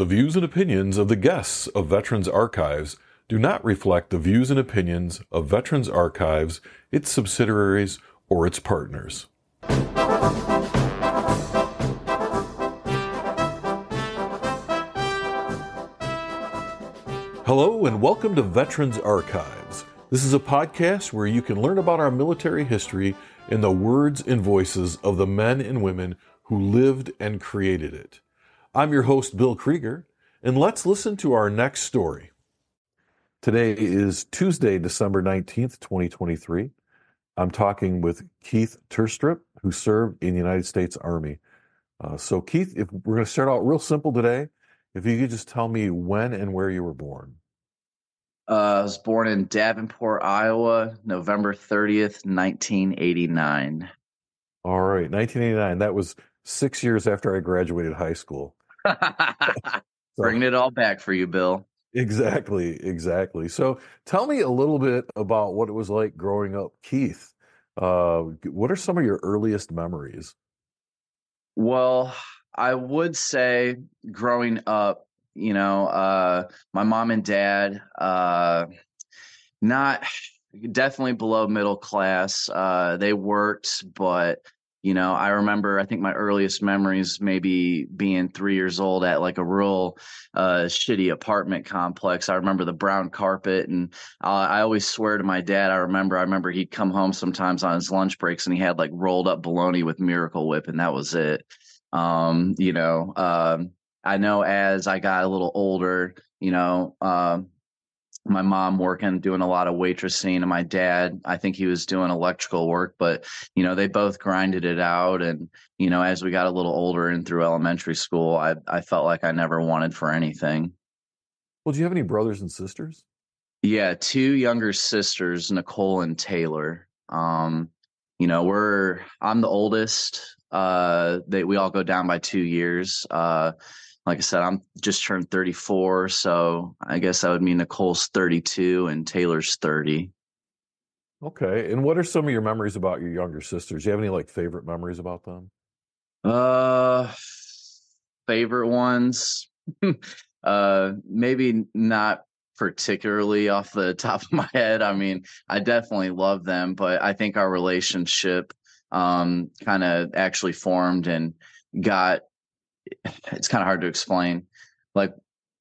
The views and opinions of the guests of Veterans Archives do not reflect the views and opinions of Veterans Archives, its subsidiaries, or its partners. Hello and welcome to Veterans Archives. This is a podcast where you can learn about our military history in the words and voices of the men and women who lived and created it. I'm your host, Bill Krieger, and let's listen to our next story. Today is Tuesday, December 19th, 2023. I'm talking with Keith Terstriep, who served in the United States Army. So Keith, if we're going to start out real simple today, if you could just tell me when and where you were born. I was born in Davenport, Iowa, November 30th, 1989. All right, 1989. That was 6 years after I graduated high school. Bringing it all back for you, Bill. Exactly. So tell me a little bit about what it was like growing up, Keith. What are some of your earliest memories? Well, I would say growing up, my mom and dad, not definitely below middle class. They worked, but I remember, I think my earliest memories maybe being 3 years old at like a real shitty apartment complex. I remember the brown carpet, and I always swear to my dad, I remember he'd come home sometimes on his lunch breaks and he had like rolled up bologna with Miracle Whip, and that was it. I know as I got a little older, my mom doing a lot of waitressing, and my dad, I think he was doing electrical work, but, they both grinded it out. And, as we got a little older and through elementary school, I felt like I never wanted for anything. Well, do you have any brothers and sisters? Yeah, two younger sisters, Nicole and Taylor. I'm the oldest. We all go down by 2 years. Like I said, I'm just turned 34, so I guess that would mean Nicole's 32 and Taylor's 30. Okay. And what are some of your memories about your younger sisters? Do you have any favorite memories about them? Favorite ones? Maybe not particularly off the top of my head. I mean, I definitely love them, but I think our relationship kind of actually formed and it's kind of hard to explain. Like,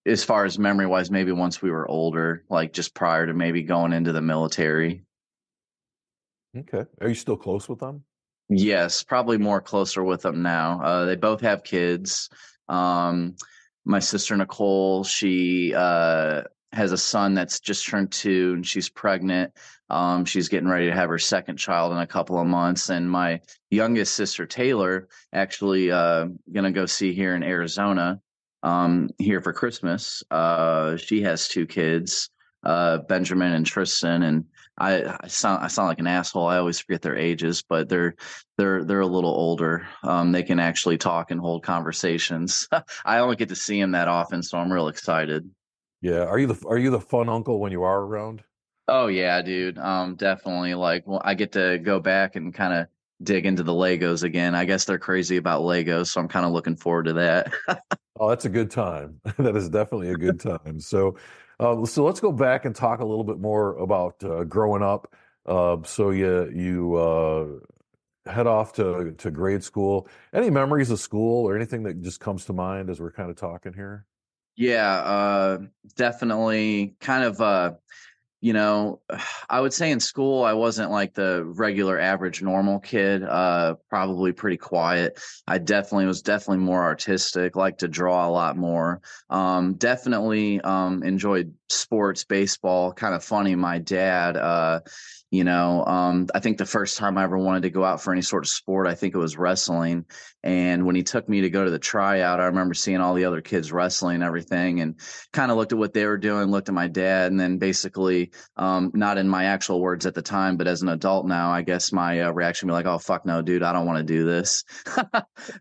as far as memory wise, maybe once we were older, like just prior to maybe going into the military. Okay. Are you still close with them? Yes, probably more closer with them now. They both have kids. My sister Nicole, she has a son that's just turned 2, and she's pregnant. She's getting ready to have her second child in a couple of months. And my youngest sister, Taylor, actually going to go see here in Arizona here for Christmas. She has 2 kids, Benjamin and Tristan. And I sound like an asshole. I always forget their ages, but they're a little older. They can actually talk and hold conversations. I don't get to see them that often, so I'm real excited. Yeah. Are you the fun uncle when you are around? Oh yeah, dude. Definitely. I get to go back and kind of dig into the Legos again. I guess they're crazy about Legos, so I'm kind of looking forward to that. Oh, that's a good time. That is definitely a good time. So let's go back and talk a little bit more about growing up. So you head off to grade school. Any memories of school or anything that just comes to mind as we're kind of talking here? Yeah, definitely. Kind of. I would say in school, I wasn't like the regular average normal kid, probably pretty quiet. I was definitely more artistic, like to draw a lot more. Definitely enjoyed sports, baseball. Kind of funny. My dad, I think the first time I ever wanted to go out for any sort of sport, I think it was wrestling. And when he took me to go to the tryout, I remember seeing all the other kids wrestling and everything, and kind of looked at what they were doing, looked at my dad, and then basically, not in my actual words at the time, but as an adult now, I guess my reaction would be like, oh, fuck no, dude, I don't want to do this.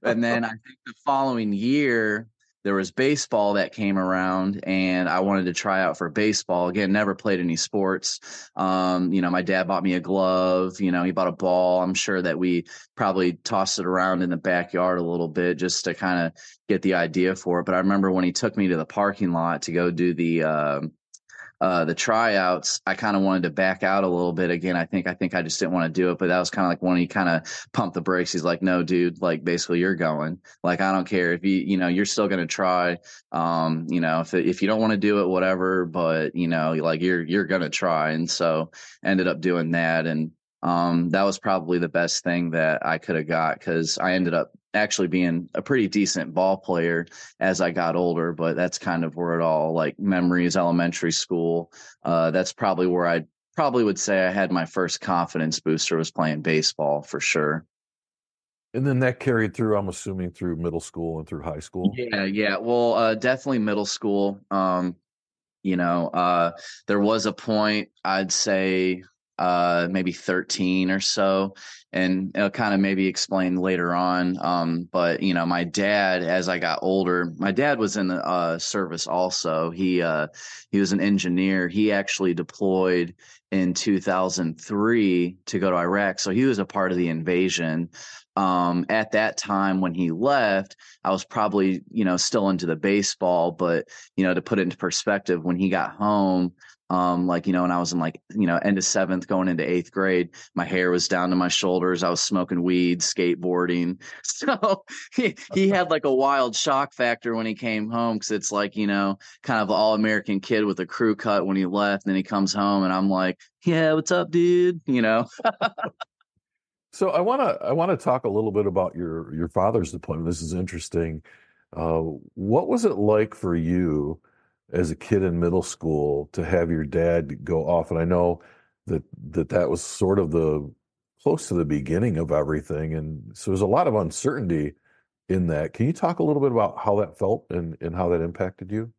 And then I think the following year, there was baseball that came around, and I wanted to try out for baseball. Again, never played any sports. My dad bought me a glove, he bought a ball. I'm sure that we probably tossed it around in the backyard a little bit just to kind of get the idea for it. But I remember when he took me to the parking lot to go do the tryouts, I kind of wanted to back out a little bit again. I think I just didn't want to do it, but that was kind of like when he kind of pumped the brakes. He's like, "No, dude, like basically you're going. Like I don't care if you're still going to try. If you don't want to do it, whatever, but like you're going to try." And so ended up doing that, and that was probably the best thing that I could have got, because I ended up actually being a pretty decent ball player as I got older. But that's kind of where it all, like memories, elementary school. That's probably where I probably would say I had my first confidence booster, was playing baseball for sure. And then that carried through, I'm assuming, through middle school and through high school. Yeah. Well, definitely middle school. There was a point, I'd say, maybe 13 or so, and it'll kind of maybe explain later on. But my dad, as I got older, my dad was in the service also. He was an engineer. He actually deployed in 2003 to go to Iraq, so he was a part of the invasion. At that time when he left, I was probably, still into the baseball, but, to put it into perspective, when he got home, when I was in end of seventh going into eighth grade, my hair was down to my shoulders. I was smoking weed, skateboarding. So he had like a wild shock factor when he came home, because it's like, kind of all American kid with a crew cut when he left. And then he comes home and I'm like, "Yeah, what's up, dude?" So I want to talk a little bit about your father's deployment. This is interesting. What was it like for you as a kid in middle school to have your dad go off? And I know that was sort of the close to the beginning of everything, and so there's a lot of uncertainty in that. Can you talk a little bit about how that felt and how that impacted you?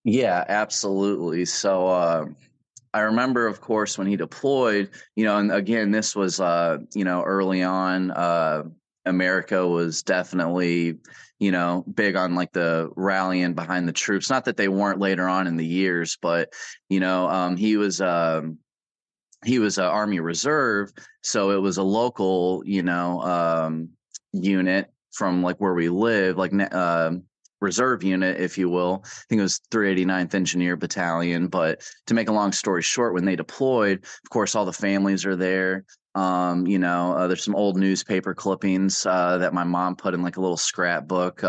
Yeah, absolutely. So, I remember, of course, when he deployed, and again, this was, early on. America was definitely, big on like the rallying behind the troops. Not that they weren't later on in the years, but, he was a Army Reserve. So it was a local, unit from like where we live, like, reserve unit, if you will. I think it was 389th Engineer Battalion. But to make a long story short, when they deployed, of course, all the families are there. There's some old newspaper clippings that my mom put in like a little scrapbook.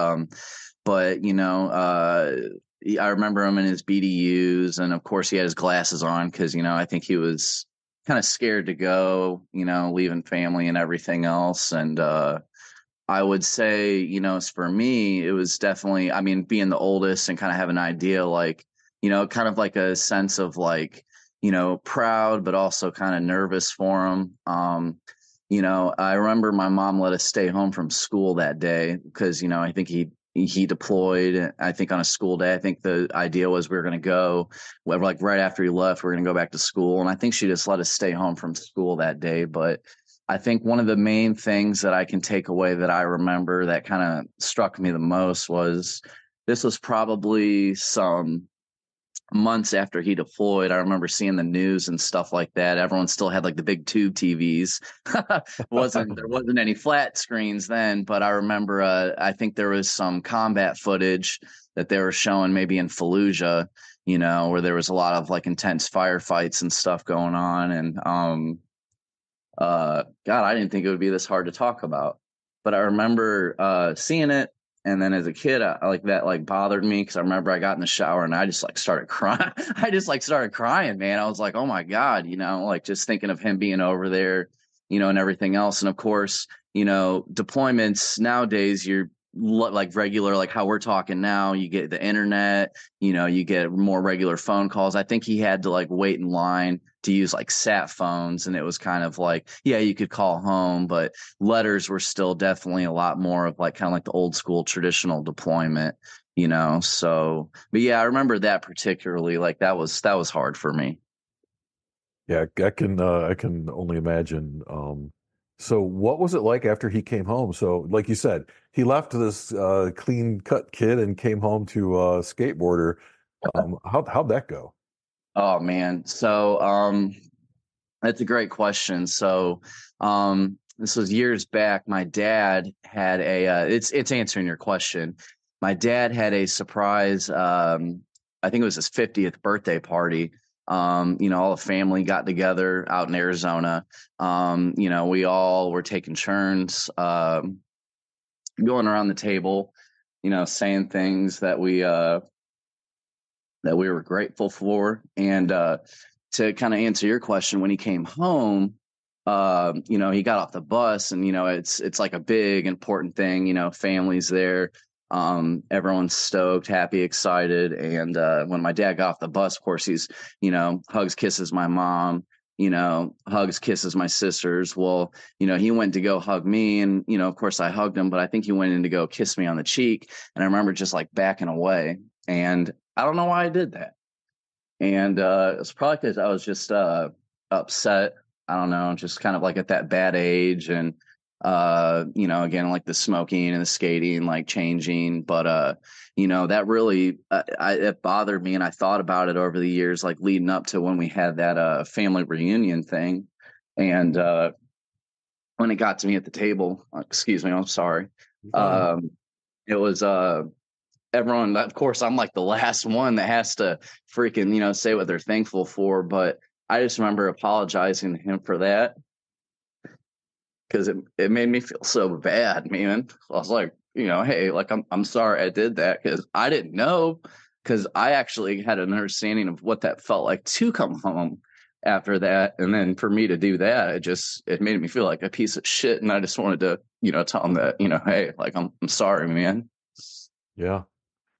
But I remember him in his BDUs, and of course he had his glasses on because I think he was kind of scared to go, leaving family and everything else. And I would say, as for me, it was definitely, I mean, being the oldest and kind of have an idea, like, kind of like a sense of like, proud, but also kind of nervous for him. I remember my mom let us stay home from school that day because, I think he deployed, I think on a school day. I think the idea was we were going to go, like right after he left, we are going to go back to school. And I think she just let us stay home from school that day. But I think one of the main things that I can take away that I remember that kind of struck me the most was, this was probably some months after he deployed. I remember seeing the news and stuff like that. Everyone still had like the big tube TVs. There wasn't any flat screens then, but I remember I think there was some combat footage that they were showing maybe in Fallujah, where there was a lot of like intense firefights and stuff going on. And God, I didn't think it would be this hard to talk about, but I remember seeing it. And then as a kid, I like that like bothered me because I remember I got in the shower and I just like started crying. I just like started crying, man. I was like, oh my God, like just thinking of him being over there, and everything else. And of course, deployments nowadays, you're like regular, like how we're talking now, you get the internet, you get more regular phone calls. I think he had to like wait in line to use like sat phones, and it was kind of like, yeah, you could call home, but letters were still definitely a lot more of like kind of like the old school traditional deployment, so. But yeah, I remember that particularly, like that was hard for me. Yeah, I can only imagine. So what was it like after he came home? So like you said, he left this clean cut kid and came home to a skateboarder. How'd that go? Oh man. That's a great question. This was years back. My dad had it's answering your question. My dad had a surprise, I think it was his 50th birthday party. All the family got together out in Arizona. We all were taking turns, going around the table, saying things that we were grateful for. And to kind of answer your question, when he came home, he got off the bus, and it's like a big important thing. Family's there, everyone's stoked, happy, excited. And when my dad got off the bus, of course, he's hugs, kisses my mom. Hugs, kisses my sisters. Well, he went to go hug me, and of course I hugged him, but I think he went in to go kiss me on the cheek, and I remember just like backing away, and I don't know why I did that. And it's probably because I was just upset. I don't know, just kind of like at that bad age. And, again, like the smoking and the skating, like changing. But, that really, it bothered me. And I thought about it over the years, like leading up to when we had that family reunion thing. And when it got to me at the table, excuse me, I'm sorry. Fine. It was, everyone, of course, I'm like the last one that has to freaking, say what they're thankful for. But I just remember apologizing to him for that, because it made me feel so bad, man. I was like, hey, like I'm sorry I did that, because I didn't know, because I actually had an understanding of what that felt like to come home after that. And then for me to do that, it made me feel like a piece of shit. And I just wanted to, tell him that, hey, like I'm sorry, man. Yeah.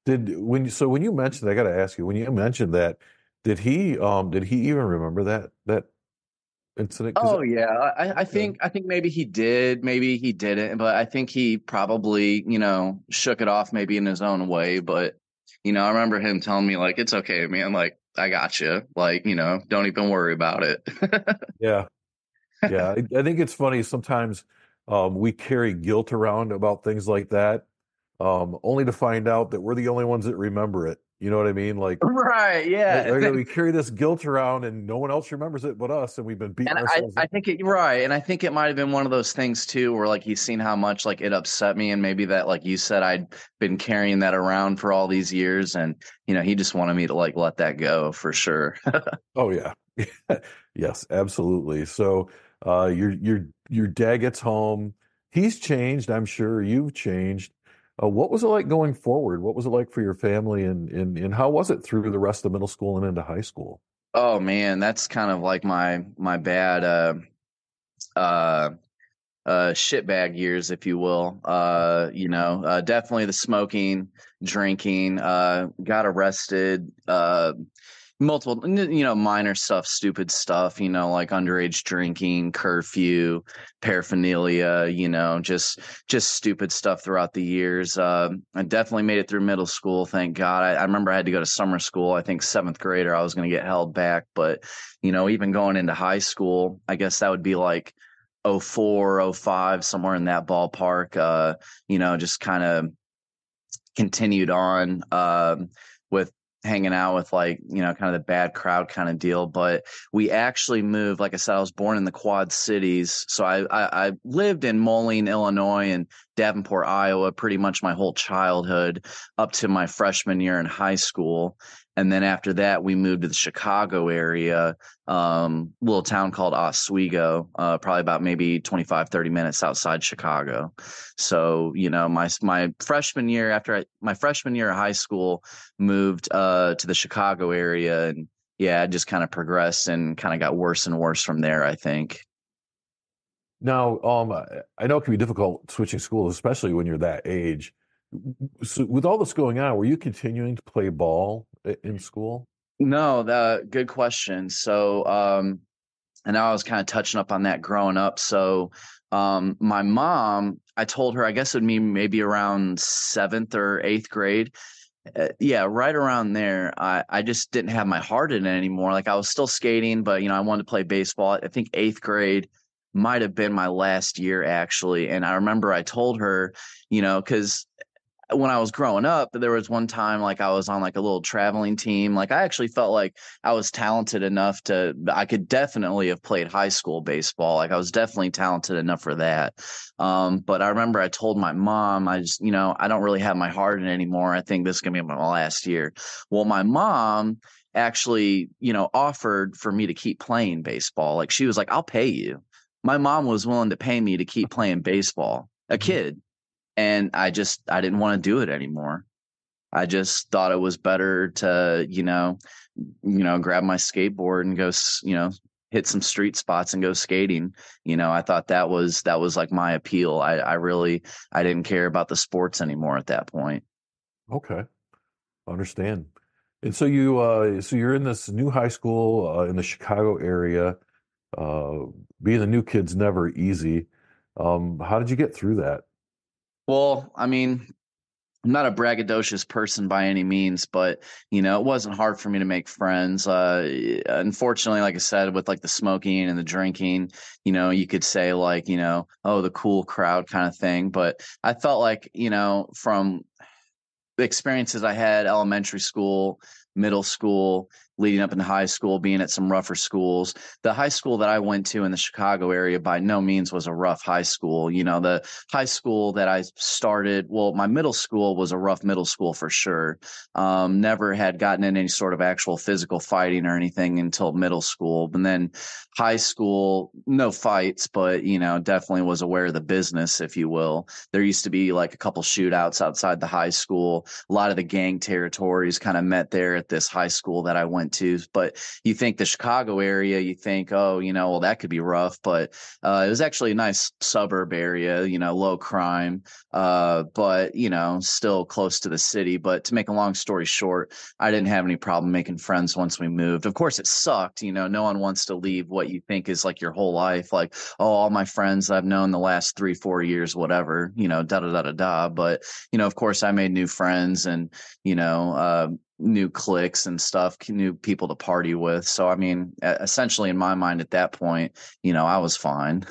When you mentioned, I got to ask you, when you mentioned that, did he even remember that incident? Because Oh yeah, I okay. think maybe he did, maybe he didn't, but I think he probably shook it off maybe in his own way. But I remember him telling me like, it's okay, man, like I got you, like don't even worry about it. Yeah, yeah. I think it's funny sometimes we carry guilt around about things like that, only to find out that we're the only ones that remember it. You know what I mean? Right, yeah. Like we carry this guilt around and no one else remembers it but us, and we've been beating And I, ourselves I up. think it right, and I think it might have been one of those things too, where like he's seen how much like it upset me, and maybe that, like you said, I'd been carrying that around for all these years, and he just wanted me to like let that go for sure. Oh yeah. Yes, absolutely. So your dad gets home. He's changed, I'm sure. You've changed. What was it like going forward? What was it like for your family, and how was it through the rest of middle school and into high school? Oh man, that's kind of like my bad uh shitbag years, if you will. Definitely the smoking, drinking, got arrested, multiple, minor stuff, stupid stuff, like underage drinking, curfew, paraphernalia, just stupid stuff throughout the years. I definitely made it through middle school, thank God. I remember I had to go to summer school. I think seventh grader, I was going to get held back. But even going into high school, I guess that would be like '04, '05, somewhere in that ballpark. Just kind of continued on with hanging out with like kind of the bad crowd kind of deal. But we actually moved, like I said, I was born in the Quad Cities, so I lived in Moline, Illinois, and Davenport, Iowa, pretty much my whole childhood up to my freshman year in high school. And then after that we moved to the Chicago area, little town called Oswego, probably about maybe 25-30 minutes outside Chicago. So, my freshman year, my freshman year of high school, moved to the Chicago area, and yeah, it just kind of progressed and kind of got worse and worse from there, I think. Now, I know it can be difficult switching schools, especially when you're that age. So with all this going on, were you continuing to play ball in school? No, the good question. And I was kind of touching up on that growing up. So, my mom, I told her, I guess it'd be maybe around seventh or eighth grade. Yeah, right around there. I just didn't have my heart in it anymore. Like I was still skating, but I wanted to play baseball. I think eighth grade. might have been my last year actually. And I remember I told her, because when I was growing up, there was one time like I was on like a little traveling team. Like I actually felt like I was talented enough I could definitely have played high school baseball. Like I was definitely talented enough for that. But I remember I told my mom, I don't really have my heart in it anymore. I think this is going to be my last year. Well, my mom actually, offered for me to keep playing baseball. Like she was like, I'll pay you. My mom was willing to pay me to keep playing baseball, a Mhm. kid. And I didn't want to do it anymore. I just thought it was better to, grab my skateboard and go, hit some street spots and go skating. I thought that was like my appeal. I didn't care about the sports anymore at that point. Okay, understand. And so you're in this new high school in the Chicago area. Uh, Being a new kid's never easy. How did you get through that? Well, I mean, I'm not a braggadocious person by any means, but it wasn't hard for me to make friends. Unfortunately, like I said, with like the smoking and the drinking, you could say like, oh, the cool crowd kind of thing. But I felt like, from the experiences I had, elementary school, middle school, leading up into high school, being at some rougher schools. The high school that I went to in the Chicago area by no means was a rough high school. The high school that I started, well, my middle school was a rough middle school for sure. Never had gotten in any sort of actual physical fighting or anything until middle school. And then high school, no fights, but, definitely was aware of the business, if you will. There used to be like a couple shootouts outside the high school. A lot of the gang territories kind of met there at this high school that I went to. But you think the Chicago area, you think, oh, well, that could be rough. But it was actually a nice suburb area, low crime, but, still close to the city. But to make a long story short, I didn't have any problem making friends once we moved. Of course, it sucked. No one wants to leave what you think is like your whole life. Like, oh, all my friends I've known the last 3-4 years, whatever, da da da da da. But, of course, I made new friends and, new cliques and stuff, new people to party with. So, I mean, essentially in my mind at that point, I was fine.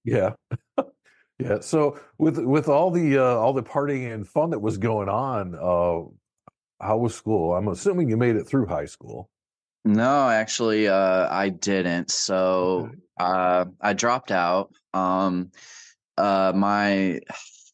Yeah. Yeah. So with all the partying and fun that was going on, how was school? I'm assuming you made it through high school. No, actually, I didn't. So, Okay. I dropped out. My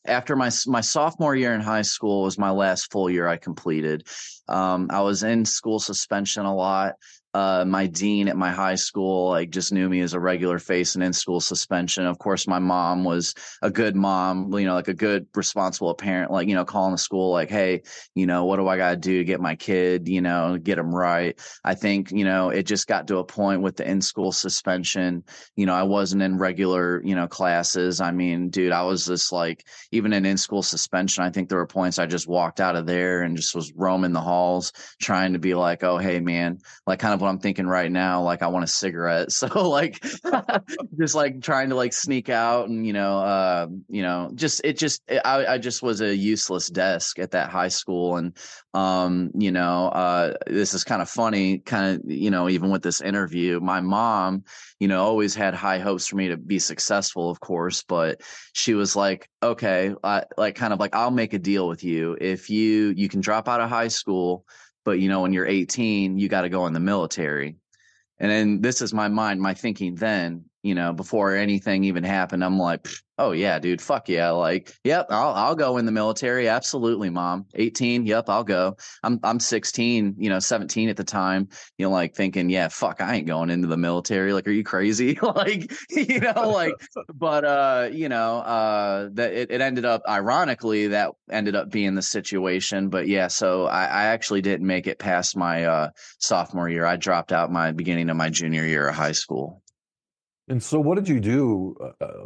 after my sophomore year in high school was my last full year I completed. I was in school suspension a lot. My dean at my high school like just knew me as a regular face and in school suspension. Of course, my mom was a good mom, like a good responsible parent, like calling the school like, hey, what do I got to do to get my kid, get him right. I think it just got to a point with the in school suspension. I wasn't in regular classes. I mean, dude, I was just like even in school suspension, I think there were points I just walked out of there and just was roaming the halls trying to be like, oh, hey, man, like kind of what I'm thinking right now. Like I want a cigarette. So like just like trying to like sneak out and, I just was a useless desk at that high school. And, this is kind of funny, kind of, even with this interview, my mom, always had high hopes for me to be successful, of course, but she was like, okay, like kind of like, I'll make a deal with you. If you can drop out of high school, but when you're 18, you got to go in the military. And then this is my thinking then, before anything even happened, I'm like, oh yeah, dude, fuck yeah. Like, yep, I'll go in the military. Absolutely, mom. 18, yep, I'll go. I'm 16, 17 at the time, like thinking, yeah, fuck, I ain't going into the military. Like, are you crazy? Like, like, but that it ended up ironically that ended up being the situation. But yeah, so I actually didn't make it past my sophomore year. I dropped out my beginning of my junior year of high school. And so what did you do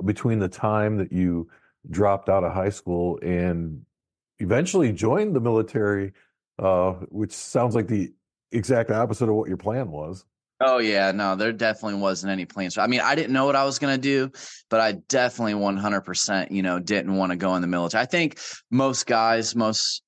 between the time that you dropped out of high school and eventually joined the military, which sounds like the exact opposite of what your plan was? Oh yeah, no, there definitely wasn't any plans. I mean, I didn't know what I was going to do, but I definitely 100%, didn't want to go in the military. I think most guys, most,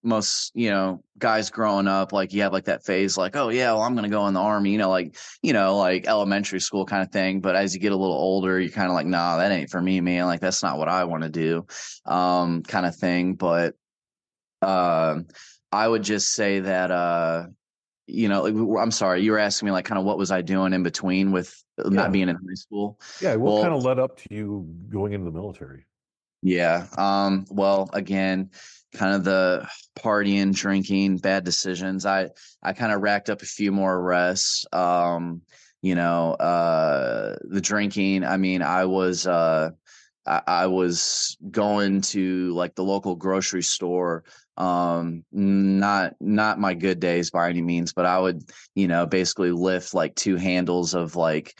guys growing up, like you have like that phase like, oh yeah, well, I'm going to go in the army, like elementary school kind of thing. But as you get a little older, you're kind of like, nah, that ain't for me, man. Like that's not what I want to do. Kind of thing. But um I would just say that I'm sorry, you were asking me like kind of what was I doing in between with not Yeah. being in high school. Yeah. What Well, kind of led up to you going into the military? yeah. Well, again, kind of the partying, drinking, bad decisions. I kind of racked up a few more arrests. The drinking. I mean, I was going to like the local grocery store. Not my good days by any means, but I would, basically lift like two handles of like,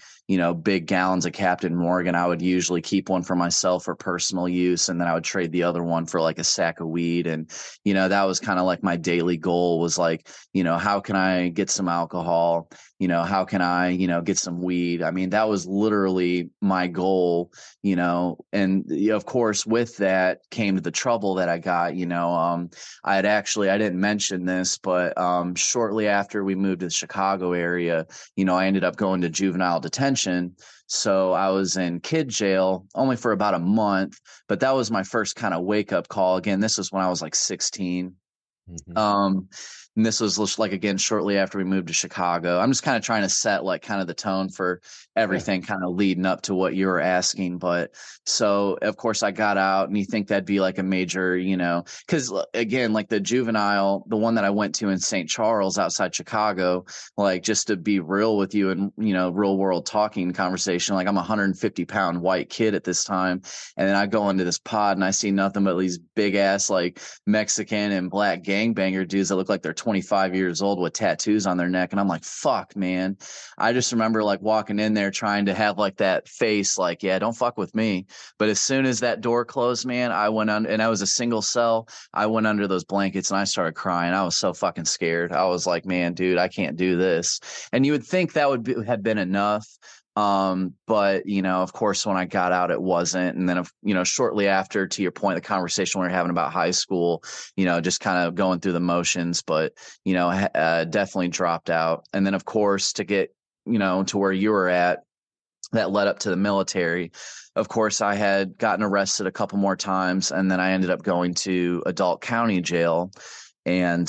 big gallons of Captain Morgan. I would usually keep one for myself for personal use, and then I would trade the other one for like a sack of weed. And, that was kind of like my daily goal was like, how can I get some alcohol? How can I, get some weed? I mean, that was literally my goal, and of course with that came the trouble that I got. I didn't mention this, but shortly after we moved to the Chicago area, I ended up going to juvenile detention. So I was in kid jail only for about a month, but that was my first kind of wake up call. Again, this was when I was like 16. Hmm. Um, and this was just like again shortly after we moved to Chicago. I'm just kind of trying to set like kind of the tone for Yeah. everything kind of leading up to what you were asking. But so of course I got out, and you think that'd be like a major, because again, like the juvenile, the one that I went to in St. Charles outside Chicago, like just to be real with you and real world talking conversation, like I'm a 150-pound white kid at this time, and then I go into this pod and I see nothing but these big ass like Mexican and black gangbanger dudes that look like they're 25 years old with tattoos on their neck. And I'm like, fuck, man. I just remember like walking in there trying to have like that face, like, yeah, don't fuck with me. But as soon as that door closed, man, I went on, and I was a single cell. I went under those blankets and I started crying. I was so fucking scared. I was like, man, dude, I can't do this. And you would think that have been enough. But of course, when I got out, it wasn't. And then, shortly after, to your point, the conversation we were having about high school, just kind of going through the motions, but, definitely dropped out. And then, of course, to get, to where you were at, that led up to the military. Of course, I had gotten arrested a couple more times, and then I ended up going to adult county jail, and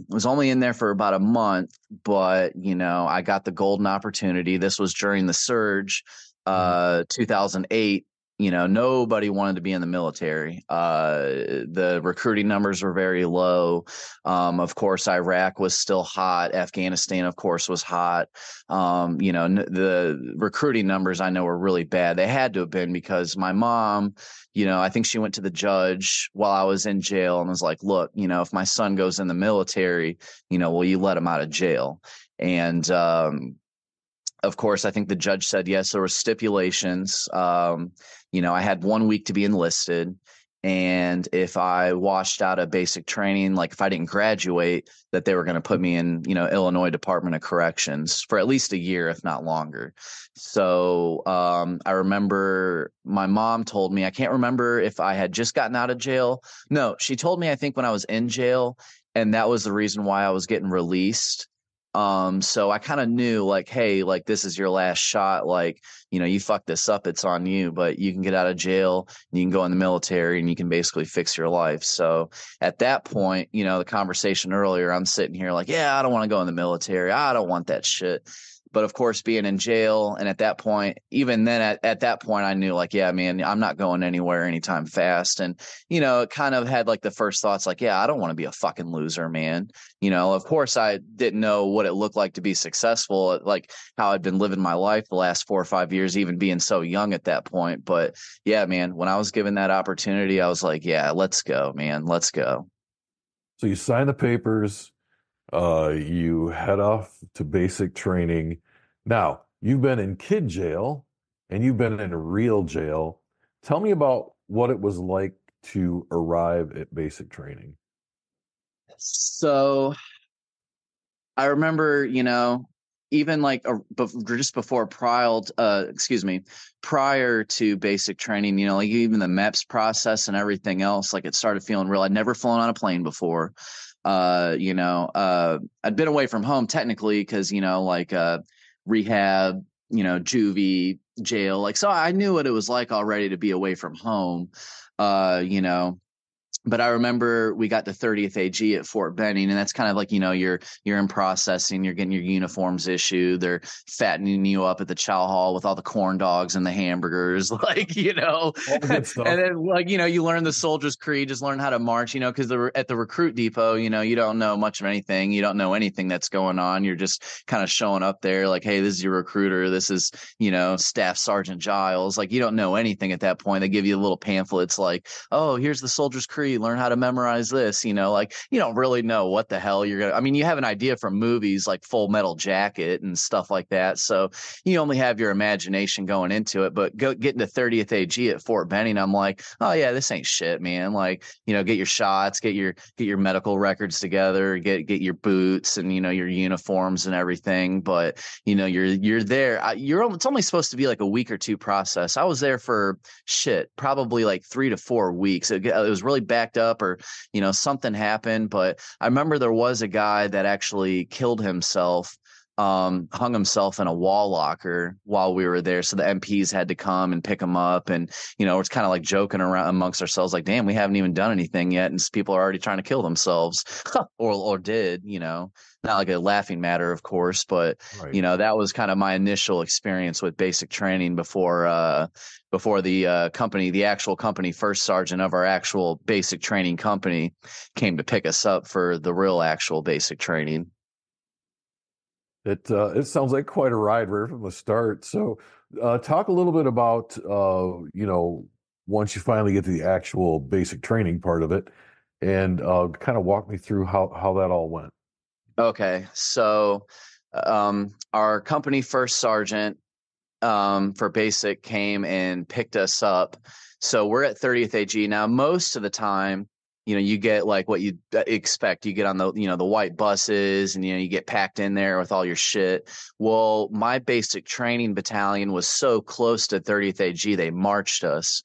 was only in there for about a month. But I got the golden opportunity. This was during the surge, Mhm. 2008. Nobody wanted to be in the military. The recruiting numbers were very low. Of course, Iraq was still hot. Afghanistan, of course, was hot. The recruiting numbers I know were really bad. They had to have been because my mom, I think she went to the judge while I was in jail and was like, look, if my son goes in the military, will you let him out of jail? And, of course, I think the judge said yes. There were stipulations. I had 1 week to be enlisted, and if I washed out of basic training, like if I didn't graduate, that they were going to put me in, Illinois Department of Corrections for at least a year, if not longer. So I remember my mom told me, I can't remember if I had just gotten out of jail. No, she told me, I think when I was in jail, and that was the reason why I was getting released. So I kind of knew like, hey, like this is your last shot. Like, you fuck this up, it's on you, but you can get out of jail, you can go in the military, and you can basically fix your life. So at that point, the conversation earlier, I'm sitting here like, yeah, I don't want to go in the military. I don't want that shit. But of course, being in jail, and at that point, even then at that point, I knew like, yeah, man, I'm not going anywhere anytime fast. And, it kind of had like the first thoughts like, yeah, I don't want to be a fucking loser, man. Of course, I didn't know what it looked like to be successful, like how I'd been living my life the last 4 or 5 years, even being so young at that point. But yeah, man, when I was given that opportunity, I was like, yeah, let's go, man, let's go. So you sign the papers, you head off to basic training. Now, you've been in kid jail and you've been in a real jail. Tell me about what it was like to arrive at basic training. So I remember, even like just before prior to basic training, you know, like even the MEPS process and everything else, like it started feeling real. I'd never flown on a plane before. I'd been away from home technically because, you know, like rehab, you know, juvie, jail. Like, so I knew what it was like already to be away from home, you know. But I remember we got the 30th AG at Fort Benning, and that's kind of like, you know, you're in processing, you're getting your uniforms issued, they're fattening you up at the chow hall with all the corn dogs and the hamburgers, like, you know, All the good stuff. and then like, you know, you learn the soldier's creed, just learn how to march, you know, because at the recruit depot, you know, you don't know much of anything, you don't know anything that's going on, you're just kind of showing up there like, hey, this is your recruiter, this is, you know, Staff Sergeant Giles, like you don't know anything at that point. They give you little pamphlets like, oh, here's the soldier's creed, learn how to memorize this, you know, like you don't really know what the hell you're gonna, I mean, you have an idea from movies like Full Metal Jacket and stuff like that, so you only have your imagination going into it. But getting to 30th AG at Fort Benning, I'm like, oh yeah, this ain't shit, man. Like, you know, get your shots, get your medical records together, get your boots and, you know, your uniforms and everything. But you know, you're there, it's only supposed to be like a week or two process. I was there for probably like 3 to 4 weeks. It was really backed up, or, you know, something happened. But I remember there was a guy that actually killed himself, hung himself in a wall locker while we were there. So the MPs had to come and pick him up. And, you know, it's kind of like joking around amongst ourselves, like, damn, we haven't even done anything yet. And people are already trying to kill themselves or did, you know, not like a laughing matter, of course, but, Right. you know, that was kind of my initial experience with basic training before the actual company first sergeant of our actual basic training company came to pick us up for the real actual basic training. It sounds like quite a ride right from the start. So, talk a little bit about you know, once you finally get to the actual basic training part of it, and kind of walk me through how that all went. Okay, so our company first sergeant for basic came and picked us up. So we're at 30th AG now. Most of the time, you know, you get like what you expect. You get on the, you know, the white buses, and, you know, you get packed in there with all your shit. Well, my basic training battalion was so close to 30th AG, they marched us.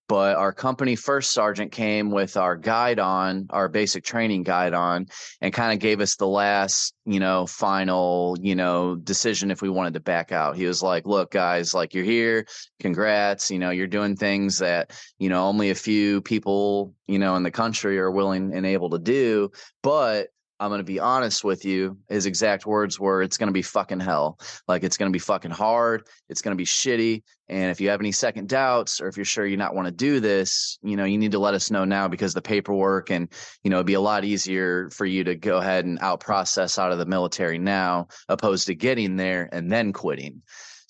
But our company first sergeant came with our guide on, our basic training guide on, and kind of gave us the last, you know, final, you know, decision if we wanted to back out. He was like, look, guys, like, you're here. Congrats. You know, you're doing things that, you know, only a few people, you know, in the country are willing and able to do. But I'm going to be honest with you. His exact words were, it's going to be fucking hell. Like, it's going to be fucking hard. It's going to be shitty. And if you have any second doubts, or if you're sure you not want to do this, you know, you need to let us know now, because the paperwork and, you know, it'd be a lot easier for you to go ahead and out process out of the military now, opposed to getting there and then quitting.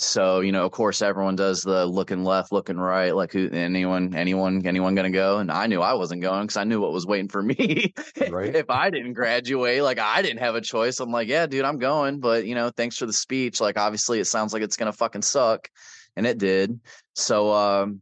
So, you know, of course, everyone does the looking left, looking right, like, who, anyone gonna go? And I knew I wasn't going, because I knew what was waiting for me. Right. If I didn't graduate, like, I didn't have a choice. I'm like, yeah, dude, I'm going. But, you know, thanks for the speech. Like, obviously, it sounds like it's gonna fucking suck, and it did. So, of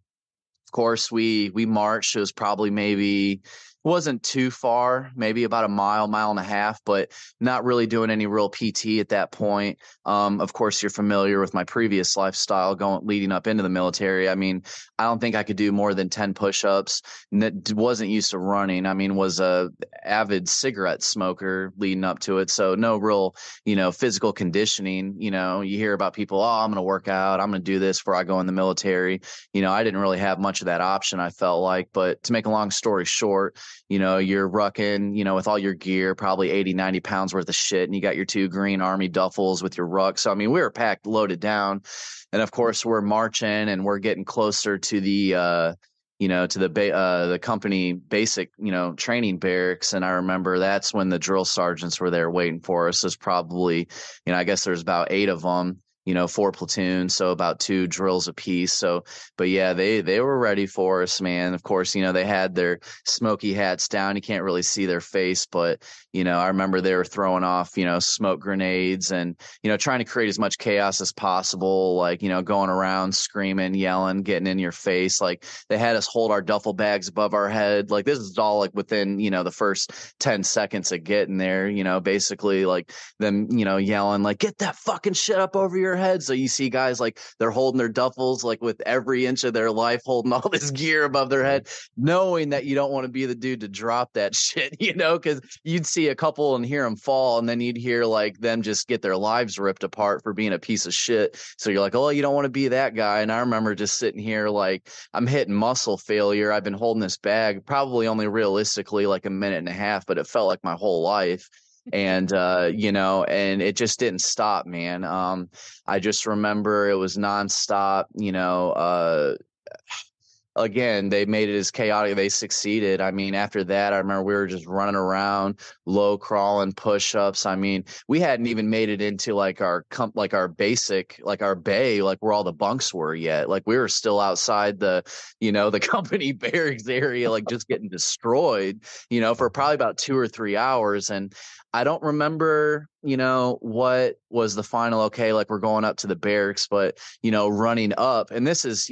course, we marched. It was probably maybe, wasn't too far, maybe about a mile and a half, but not really doing any real PT at that point. Of course, you're familiar with my previous lifestyle leading up into the military. I mean, I don't think I could do more than 10 push-ups. Wasn't used to running. I mean, was a avid cigarette smoker leading up to it. So no real, you know, physical conditioning. You know, you hear about people, oh, I'm going to work out, I'm going to do this before I go in the military. You know, I didn't really have much of that option, I felt like. But to make a long story short, you know, you're rucking, you know, with all your gear, probably 80, 90 pounds worth of shit. And you got your 2 green Army duffels with your ruck. So, I mean, we were packed, loaded down. And of course, we're marching, and we're getting closer to the, you know, to the company basic, you know, training barracks. And I remember that's when the drill sergeants were there waiting for us. There's probably, you know, I guess there's about 8 of them. 4 platoons, so about 2 drills apiece. So, but yeah, they were ready for us, man. Of course, they had their smoky hats down. You can't really see their face, but I remember they were throwing off, smoke grenades and, trying to create as much chaos as possible, like, going around screaming, yelling, getting in your face. Like they had us hold our duffel bags above our head. Like this is all like within, the first 10 seconds of getting there, basically like them, yelling like, get that fucking shit up over your head. So you see guys like they're holding their duffels like with every inch of their life, holding all this gear above their head, knowing that you don't want to be the dude to drop that shit, because you'd see a couple and hear them fall, and then you'd hear like them just get their lives ripped apart for being a piece of shit. So you're like, oh, you don't want to be that guy. And I remember just sitting here like I'm hitting muscle failure. I've been holding this bag probably only realistically like a minute and a half, but it felt like my whole life. And and it just didn't stop, man. I just remember it was nonstop, again, they made it as chaotic. They succeeded. I mean, after that, I remember we were just running around, low crawling, push-ups. I mean, we hadn't even made it into like our basic, like our bay, like where all the bunks were yet. Like we were still outside the, the company barracks area, like just getting destroyed, for probably about 2 or 3 hours. And I don't remember, what was the final, okay, like we're going up to the barracks, but, running up. And this is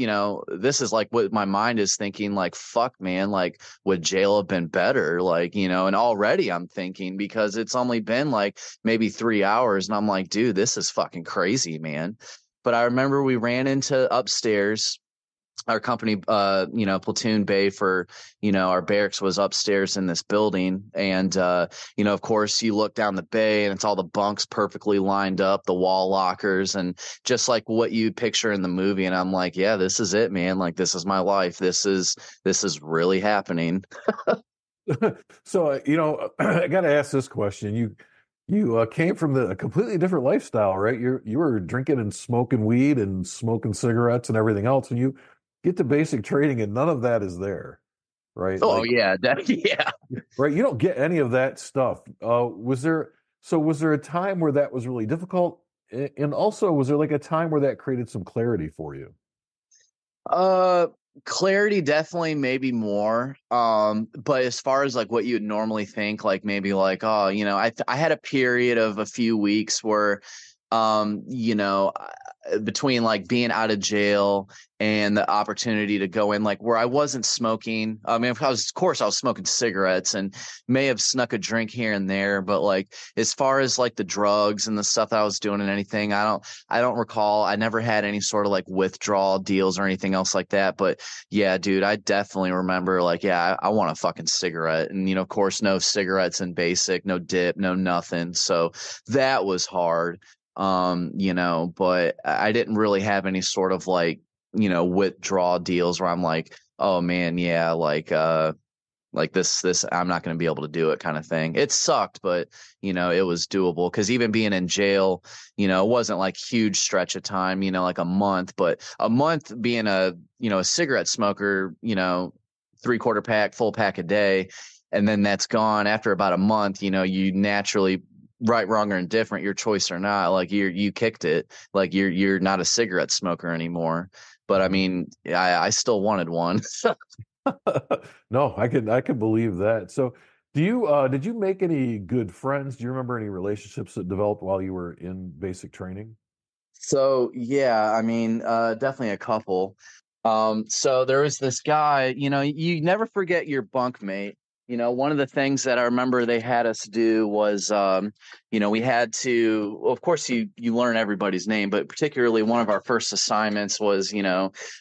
like what my mind is thinking, like, fuck, man, like would jail have been better? Like, and already I'm thinking because it's only been like maybe 3 hours. And I'm like, dude, this is fucking crazy, man. But I remember we ran into upstairs. Our company, platoon bay for, our barracks was upstairs in this building. And, of course you look down the bay and it's all the bunks perfectly lined up, the wall lockers and just like what you picture in the movie. And I'm like, yeah, this is it, man. Like, this is my life. This is really happening. So, I got to ask this question. You came from a completely different lifestyle, right? You were drinking and smoking weed and smoking cigarettes and everything else, and you get to basic training and none of that is there, right? Oh, yeah. Yeah. Right. You don't get any of that stuff. Was there a time where that was really difficult? And also, was there like a time where that created some clarity for you? Clarity, definitely, maybe more. But as far as like what you'd normally think, like maybe like, oh, I had a period of a few weeks where, between like being out of jail and the opportunity to go in, like where I wasn't smoking. I mean, of course I was smoking cigarettes and may have snuck a drink here and there, but like as far as like the drugs and the stuff that I was doing and anything, I don't recall. I never had any sort of like withdrawal deals or anything else like that. But yeah, dude, I definitely remember like, yeah, I want a fucking cigarette. And, of course, no cigarettes in basic, no dip, no nothing. So that was hard. But I didn't really have any sort of like, withdrawal deals where I'm like, oh man, yeah, like this, I'm not going to be able to do it kind of thing. It sucked, but it was doable. Cause even being in jail, it wasn't like huge stretch of time, like a month, but a month being a cigarette smoker, 3/4 pack, full pack a day. And then that's gone after about a month, you naturally, right, wrong, or indifferent, your choice or not, like you kicked it, like you're not a cigarette smoker anymore. But I mean, I still wanted one. No, I could believe that. So, did you make any good friends? Do you remember any relationships that developed while you were in basic training? So yeah, I mean, definitely a couple. So there was this guy, you never forget your bunkmate. One of the things that I remember they had us do was, we had to, of course, you learn everybody's name, but particularly one of our first assignments was,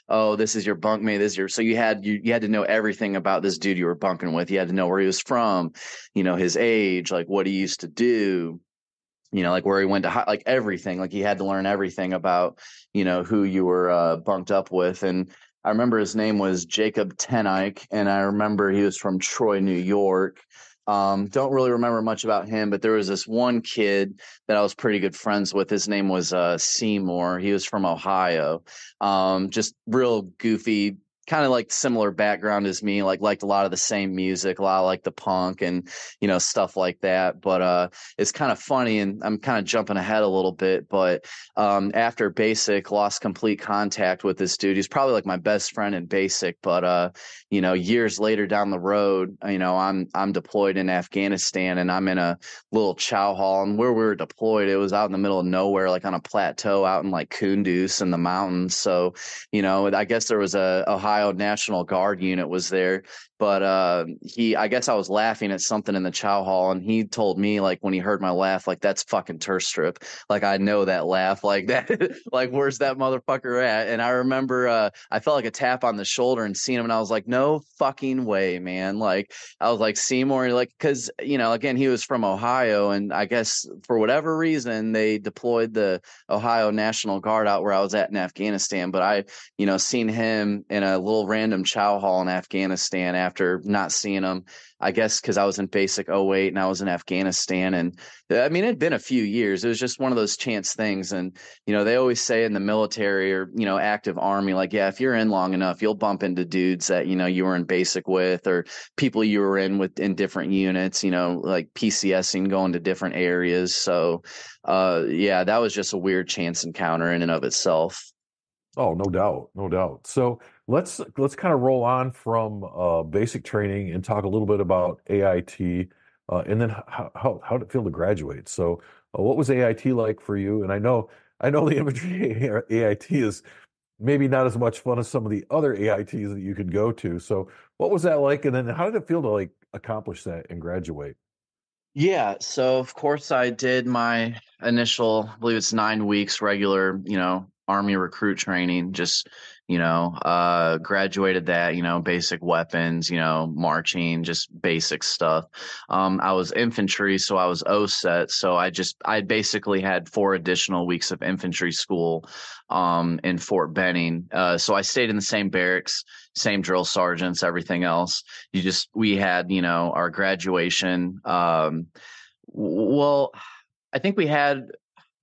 oh, this is your bunkmate, so you had to know everything about this dude you were bunking with. You had to know where he was from, his age, like what he used to do, like where he went to like everything. Like he had to learn everything about, who you were bunked up with. And I remember his name was Jacob Tenike, and I remember he was from Troy, New York. Don't really remember much about him, but there was this one kid that I was pretty good friends with. His name was Seymour. He was from Ohio. Just real goofy, kind of like similar background as me, like liked a lot of the same music, a lot of like the punk and, stuff like that. But it's kind of funny, and I'm kind of jumping ahead a little bit, but after basic, lost complete contact with this dude. He's probably like my best friend in basic, but years later down the road, I'm deployed in Afghanistan, and I'm in a little chow hall, and where we were deployed, it was out in the middle of nowhere, like on a plateau out in like Kunduz in the mountains. So, I guess there was a Ohio National Guard unit was there, but I guess I was laughing at something in the chow hall, and he told me, like, when he heard my laugh, like, that's fucking Terstriep. Like, I know that laugh, like that, like, where's that motherfucker at? And I remember I felt like a tap on the shoulder and seeing him, and I was like, no fucking way, man. Like, I was like, Seymour, like, because, again, he was from Ohio, and I guess for whatever reason, they deployed the Ohio National Guard out where I was at in Afghanistan. But I, seen him in a little random chow hall in Afghanistan after not seeing him, I guess, because I was in basic '08 and I was in Afghanistan. And I mean, it'd been a few years. It was just one of those chance things. And, they always say in the military or, active army, like, yeah, if you're in long enough, you'll bump into dudes that, you were in basic with, or people you were in with in different units, like PCSing, going to different areas. So, yeah, that was just a weird chance encounter in and of itself. Oh, no doubt, no doubt. So let's kind of roll on from basic training and talk a little bit about AIT, and then how did it feel to graduate? So, what was AIT like for you? And I know the infantry AIT is maybe not as much fun as some of the other AITs that you could go to. So, what was that like? And then how did it feel to like accomplish that and graduate? Yeah, so of course I did my initial, I believe it's 9 weeks regular, Army recruit training, just, graduated that, basic weapons, marching, just basic stuff. I was infantry, so I was OSET. So I basically had 4 additional weeks of infantry school, in Fort Benning. So I stayed in the same barracks, same drill sergeants, everything else. We had, our graduation. Well, I think we had,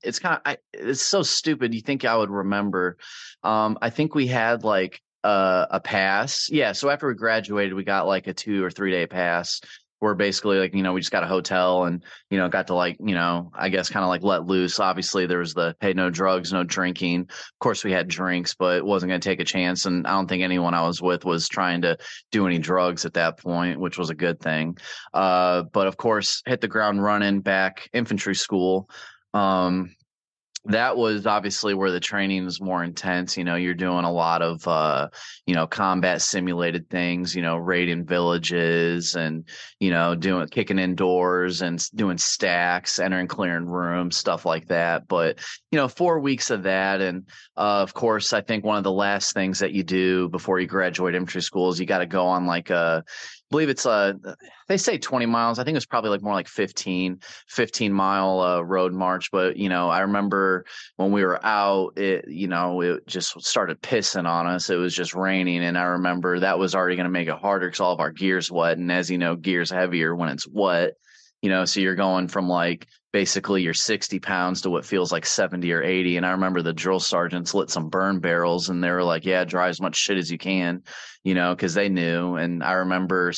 it's so stupid. You think I would remember. I think we had like a pass. Yeah. So after we graduated, we got like a 2 or 3 day pass where basically like, we just got a hotel and, got to like, I guess kind of like let loose. Obviously there was the, hey, no drugs, no drinking. Of course we had drinks, but it wasn't going to take a chance. And I don't think anyone I was with was trying to do any drugs at that point, which was a good thing. But of course hit the ground running back infantry school. That was obviously where the training is more intense. You're doing a lot of, combat simulated things, raiding villages and, doing kicking indoors and doing stacks, entering, clearing rooms, stuff like that. But, 4 weeks of that. And, of course, I think one of the last things that you do before you graduate infantry school is you got to go on like believe it's they say 20 miles. I think it's probably like more like 15 mile road march. But, I remember when we were out, it just started pissing on us. It was just raining. And I remember that was already going to make it harder because all of our gear's wet. And as you know, gear's heavier when it's wet. So you're going from like basically your 60 pounds to what feels like 70 or 80. And I remember the drill sergeants lit some burn barrels and they were like, yeah, dry as much shit as you can, because they knew. And I remember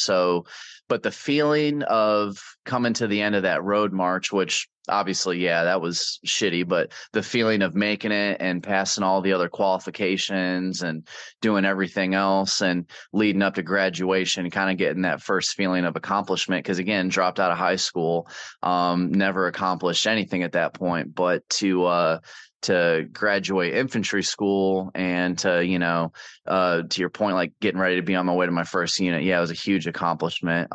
but the feeling of coming to the end of that road march, which obviously, yeah, that was shitty, but the feeling of making it and passing all the other qualifications and doing everything else and leading up to graduation, kind of getting that first feeling of accomplishment. Because again, dropped out of high school, never accomplished anything at that point, but to graduate infantry school and to your point, like getting ready to be on my way to my first unit. Yeah, it was a huge accomplishment.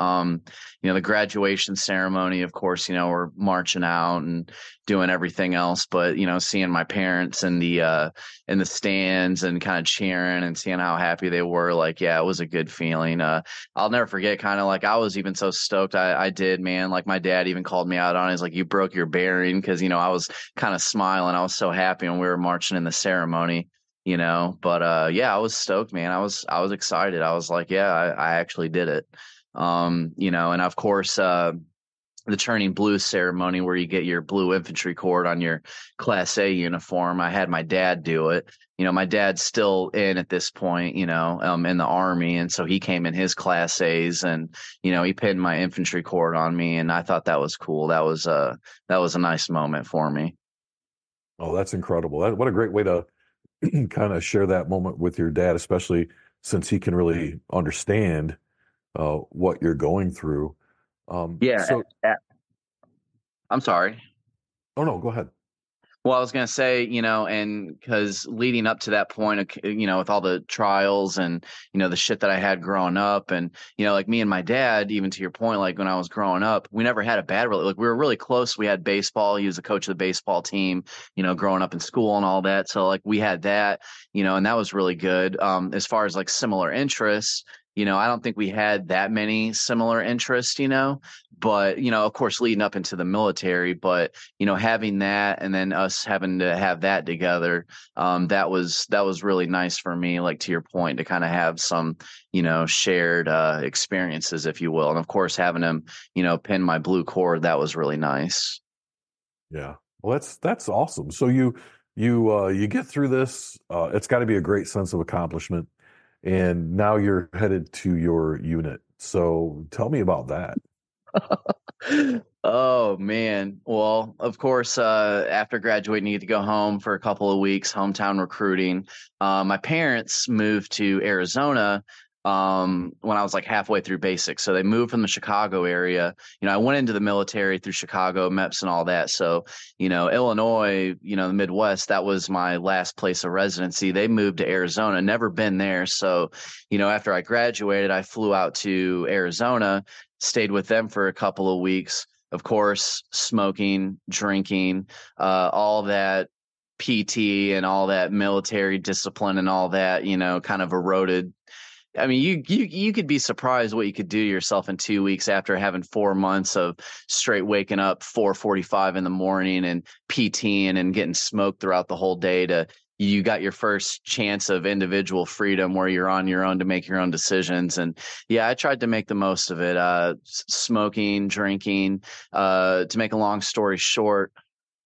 The graduation ceremony, of course, we're marching out and doing everything else, but seeing my parents in the stands and kind of cheering and seeing how happy they were, like, yeah, it was a good feeling. I'll never forget, kind of like I was even so stoked. I did, man. Like my dad even called me out on it. He's like, you broke your bearing, because I was kind of smiling. I was so happy when we were marching in the ceremony. But yeah, I was stoked, man. I was excited. I was like, yeah, I actually did it. And of course, the turning blue ceremony where you get your blue infantry cord on your Class A uniform. I had my dad do it. My dad's still in at this point, in the Army. And so he came in his Class A's and, he pinned my infantry cord on me. And I thought that was cool. That was a nice moment for me. Oh, that's incredible. What a great way to kind of share that moment with your dad, especially since he can really understand what you're going through. Yeah. So, I'm sorry. oh no, go ahead. Well, I was going to say, and because leading up to that point, with all the trials and, the shit that I had growing up and, like me and my dad, even to your point, like when I was growing up, we never had a bad relationship. Like we were really close. We had baseball. He was the coach of the baseball team, growing up in school and all that. So like we had that, and that was really good. As far as like similar interests, I don't think we had that many similar interests, but, of course, leading up into the military, but, having that and then us having to have that together, that was really nice for me, like to your point, to kind of have some, shared experiences, if you will. And of course, having him, pin my blue cord, that was really nice. Yeah. Well, that's awesome. So you get through this. It's got to be a great sense of accomplishment. And now you're headed to your unit. So tell me about that. Oh man. Well, of course, after graduating, you get to go home for a couple of weeks, hometown recruiting. My parents moved to Arizona when I was like halfway through basic. So they moved from the Chicago area. I went into the military through Chicago, MEPS and all that. So, Illinois, the Midwest, that was my last place of residency. They moved to Arizona, never been there. So, after I graduated, I flew out to Arizona, stayed with them for a couple of weeks. Of course, smoking, drinking, all that PT and all that military discipline and all that, kind of eroded. I mean, you could be surprised what you could do to yourself in 2 weeks after having 4 months of straight waking up 4:45 in the morning and PTing and getting smoked throughout the whole day to you got your first chance of individual freedom where you're on your own to make your own decisions. And yeah, I tried to make the most of it. Smoking, drinking, to make a long story short,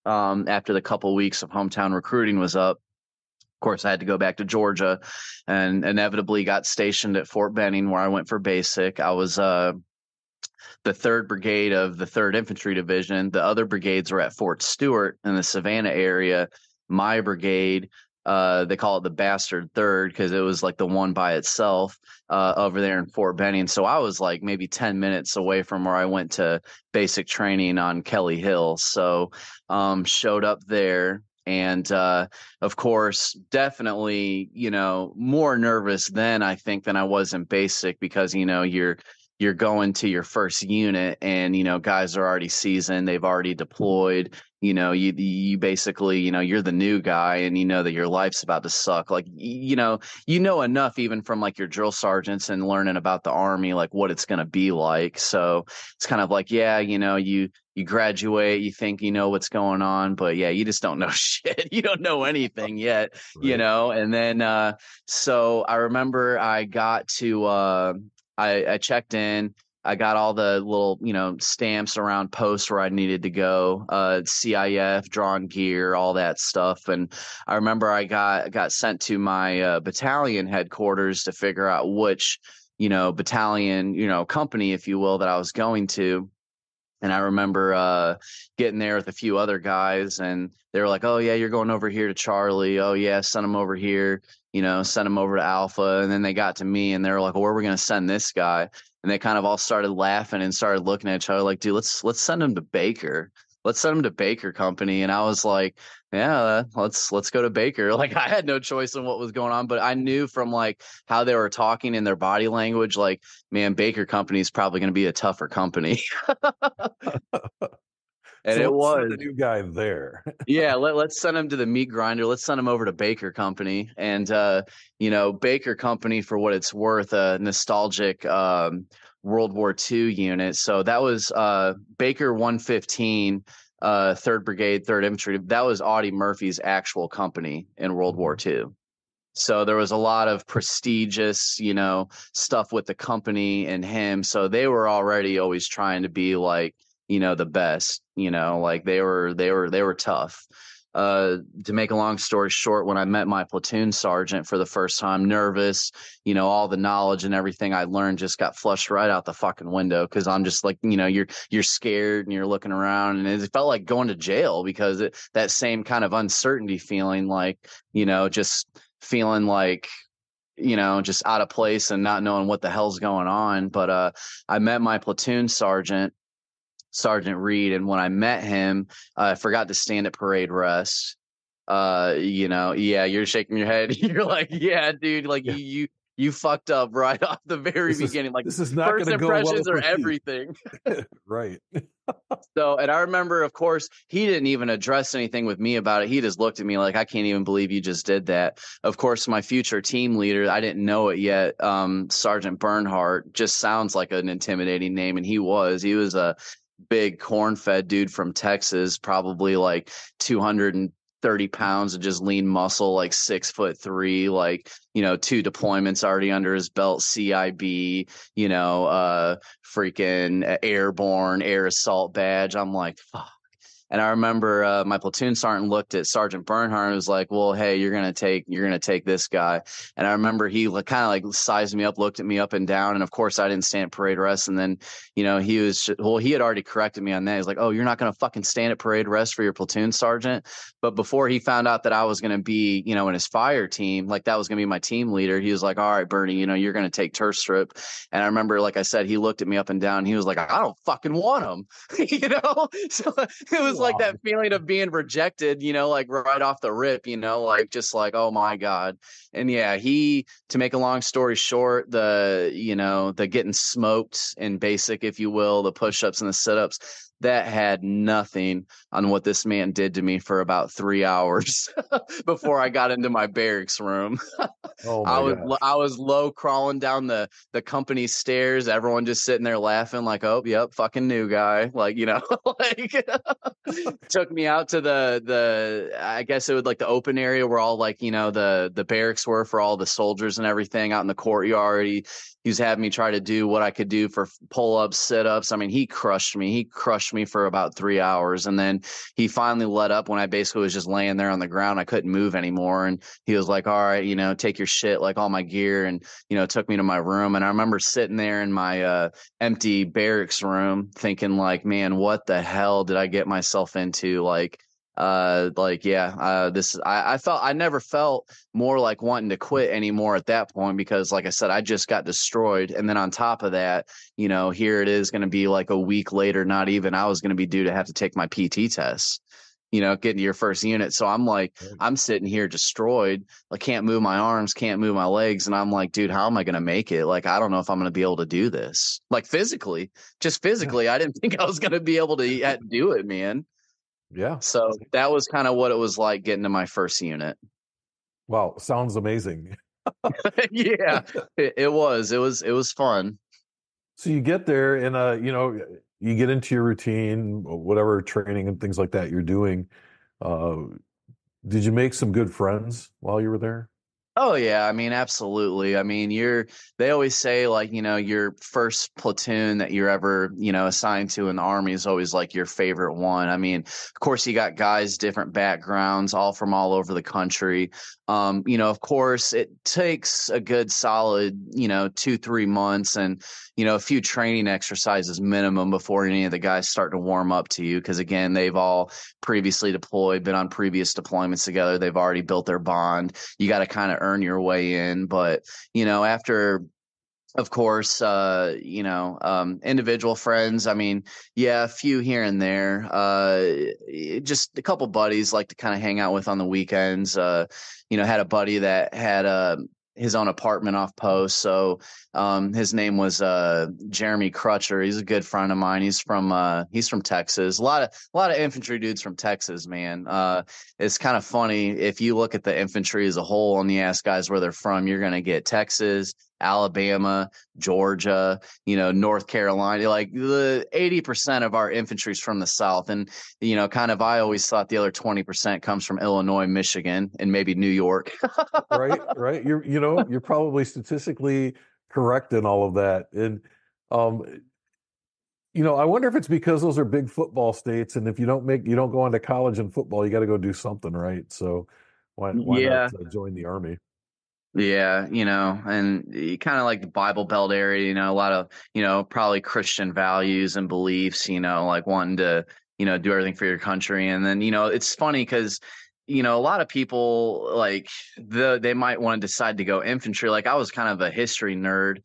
after the couple weeks of hometown recruiting was up, of course, I had to go back to Georgia and inevitably got stationed at Fort Benning where I went for basic. I was the 3rd Brigade of the 3rd Infantry Division. The other brigades were at Fort Stewart in the Savannah area. My brigade, they call it the Bastard Third because it was like the one by itself over there in Fort Benning. So I was like maybe 10 minutes away from where I went to basic training on Kelly Hill. So showed up there. And of course, definitely, more nervous then I think than I was in basic because, you're going to your first unit and, guys are already seasoned. They've already deployed, you basically, you're the new guy and you know that your life's about to suck. Like, enough even from like your drill sergeants and learning about the Army, like what it's going to be like. So it's kind of like, yeah, you graduate, you think you know what's going on, but yeah, you just don't know shit. You don't know anything yet, Right. and then so I remember I got to I checked in. I got all the little, stamps around posts where I needed to go, CIF, drawn gear, all that stuff. And I remember I got sent to my battalion headquarters to figure out which, battalion, company, if you will, that I was going to. And I remember getting there with a few other guys, and they were like, "Oh yeah, you're going over here to Charlie. Oh yeah, send him over here. Send him over to Alpha." And then they got to me, and they were like, "Well, where are we going to send this guy?" And they kind of all started laughing and started looking at each other like, "Dude, let's send him to Baker. Let's send him to Baker Company." And I was like, "Yeah, let's go to Baker." Like I had no choice in what was going on, but I knew from like how they were talking in their body language, like, man, Baker Company is probably going to be a tougher company. And So it let's send a was. new guy there. Yeah, let's send him to the meat grinder. Let's send him over to Baker Company. And Baker Company, for what it's worth, a nostalgic World War II unit. So that was Baker 115, 3rd Brigade, 3rd Infantry. That was Audie Murphy's actual company in World War II. So there was a lot of prestigious, stuff with the company and him. So they were already always trying to be like, the best, like they were tough. To make a long story short, when I met my platoon sergeant for the first time, nervous, all the knowledge and everything I learned just got flushed right out the fucking window. Cause I'm just like, you're scared and you're looking around, and it felt like going to jail because that same kind of uncertainty feeling, like, just feeling like, just out of place and not knowing what the hell's going on. But I met my platoon sergeant, Sergeant Reed, and when I met him, I forgot to stand at parade rest. Yeah, you're shaking your head. You're like, yeah, dude, like Yeah. you fucked up right off the very beginning. Like, this is not first going to go well impressions are for Keith. everything. Right. So, and I remember, of course, he didn't even address anything with me about it. He just looked at me like, I can't even believe you just did that. Of course, my future team leader, I didn't know it yet. Sergeant Bernhardt just sounds like an intimidating name. And he was a big corn-fed dude from Texas, probably like 230 pounds of just lean muscle, like 6'3", like, 2 deployments already under his belt, CIB, freaking airborne air assault badge. I'm like, fuck. And I remember my platoon sergeant looked at Sergeant Bernhardt and was like, well, hey, you're going to take this guy. And I remember he kind of like sized me up, looked at me up and down. And of course I didn't stand at parade rest. And then, he had already corrected me on that. He's like, oh, you're not going to fucking stand at parade rest for your platoon sergeant. But before he found out that I was going to be, in his fire team, like that was going to be my team leader, he was like, all right, Bernie, you're going to take Terstriep. And I remember, like I said, he looked at me up and down. And he was like, I don't fucking want him, So it was like that feeling of being rejected, like right off the rip, like just like, oh my God. And yeah, to make a long story short, the getting smoked in basic, if you will, the push-ups and the sit-ups, that had nothing on what this man did to me for about 3 hours before I got into my barracks room. Oh my gosh. I was low crawling down the company stairs. Everyone just sitting there laughing like, oh, yep, fucking new guy. Like, like took me out to the I guess it would like the open area where all like, the barracks were for all the soldiers and everything out in the courtyard. He was having me try to do what I could do for pull-ups, sit-ups. I mean, he crushed me for about 3 hours. And then he finally let up when I basically was just laying there on the ground. I couldn't move anymore. And he was like, all right, take your shit, like all my gear, and, took me to my room. And I remember sitting there in my empty barracks room thinking like, man, what the hell did I get myself into? I never felt more like wanting to quit anymore at that point, because like I said, I just got destroyed. And then on top of that, here it is going to be like a week later, not even, I was going to be due to have to take my PT test, get into your first unit. So I'm like, I'm sitting here destroyed. I can't move my arms, can't move my legs. And I'm like, dude, how am I going to make it? Like, I don't know if I'm going to be able to do this. Like physically, I didn't think I was going to be able to do it, man. Yeah. So that was kind of what it was like getting to my first unit. Wow. Sounds amazing. Yeah, it was fun. So you get there and, you get into your routine, whatever training and things like that you're doing. Did you make some good friends while you were there? Oh yeah, I mean, absolutely. I mean, they always say like, your first platoon that you're ever, assigned to in the Army is always like your favorite one. I mean, of course you got guys, different backgrounds, all from all over the country. Of course it takes a good solid, 2-3 months and, a few training exercises minimum before any of the guys start to warm up to you. Cause again, they've all previously deployed, been on previous deployments together. They've already built their bond. You got to kind of earn your way in. But, after, of course, individual friends, I mean, yeah, a few here and there, just a couple buddies like to kind of hang out with on the weekends. Had a buddy that had, his own apartment off post. So, his name was, Jeremy Crutcher. He's a good friend of mine. He's from Texas. A lot of infantry dudes from Texas, man. It's kind of funny. If you look at the infantry as a whole and you ask guys where they're from, you're going to get Texas, Alabama, Georgia, North Carolina. Like the 80% of our infantry is from the South. And, I always thought the other 20% comes from Illinois, Michigan, and maybe New York. Right. You're probably statistically correct in all of that. And I wonder if it's because those are big football states, and if you don't go on to college in football, you got to go do something, right? So why not Yeah. join the army? Yeah, and kind of like the Bible Belt area, a lot of, probably Christian values and beliefs, like wanting to, do everything for your country. And then, it's funny because, a lot of people like they might want to decide to go infantry. Like I was kind of a history nerd,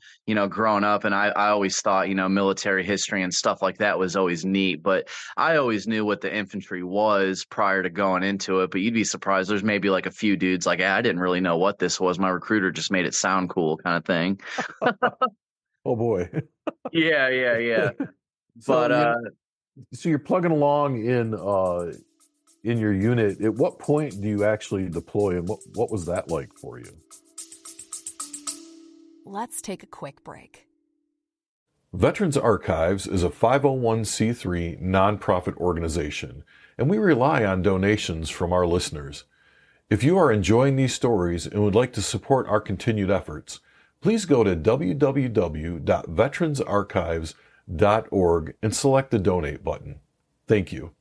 growing up, and I always thought, military history and stuff like that was always neat. But I always knew what the infantry was prior to going into it, but you'd be surprised. There's maybe like a few dudes like, I didn't really know what this was. My recruiter just made it sound cool, kind of thing. Oh boy. Yeah, yeah, yeah. So But so you're plugging along in your unit. At what point do you actually deploy, and what was that like for you? Let's take a quick break. Veterans Archives is a 501c3 nonprofit organization, and we rely on donations from our listeners. If you are enjoying these stories and would like to support our continued efforts, please go to www.veteransarchives.org and select the donate button. Thank you.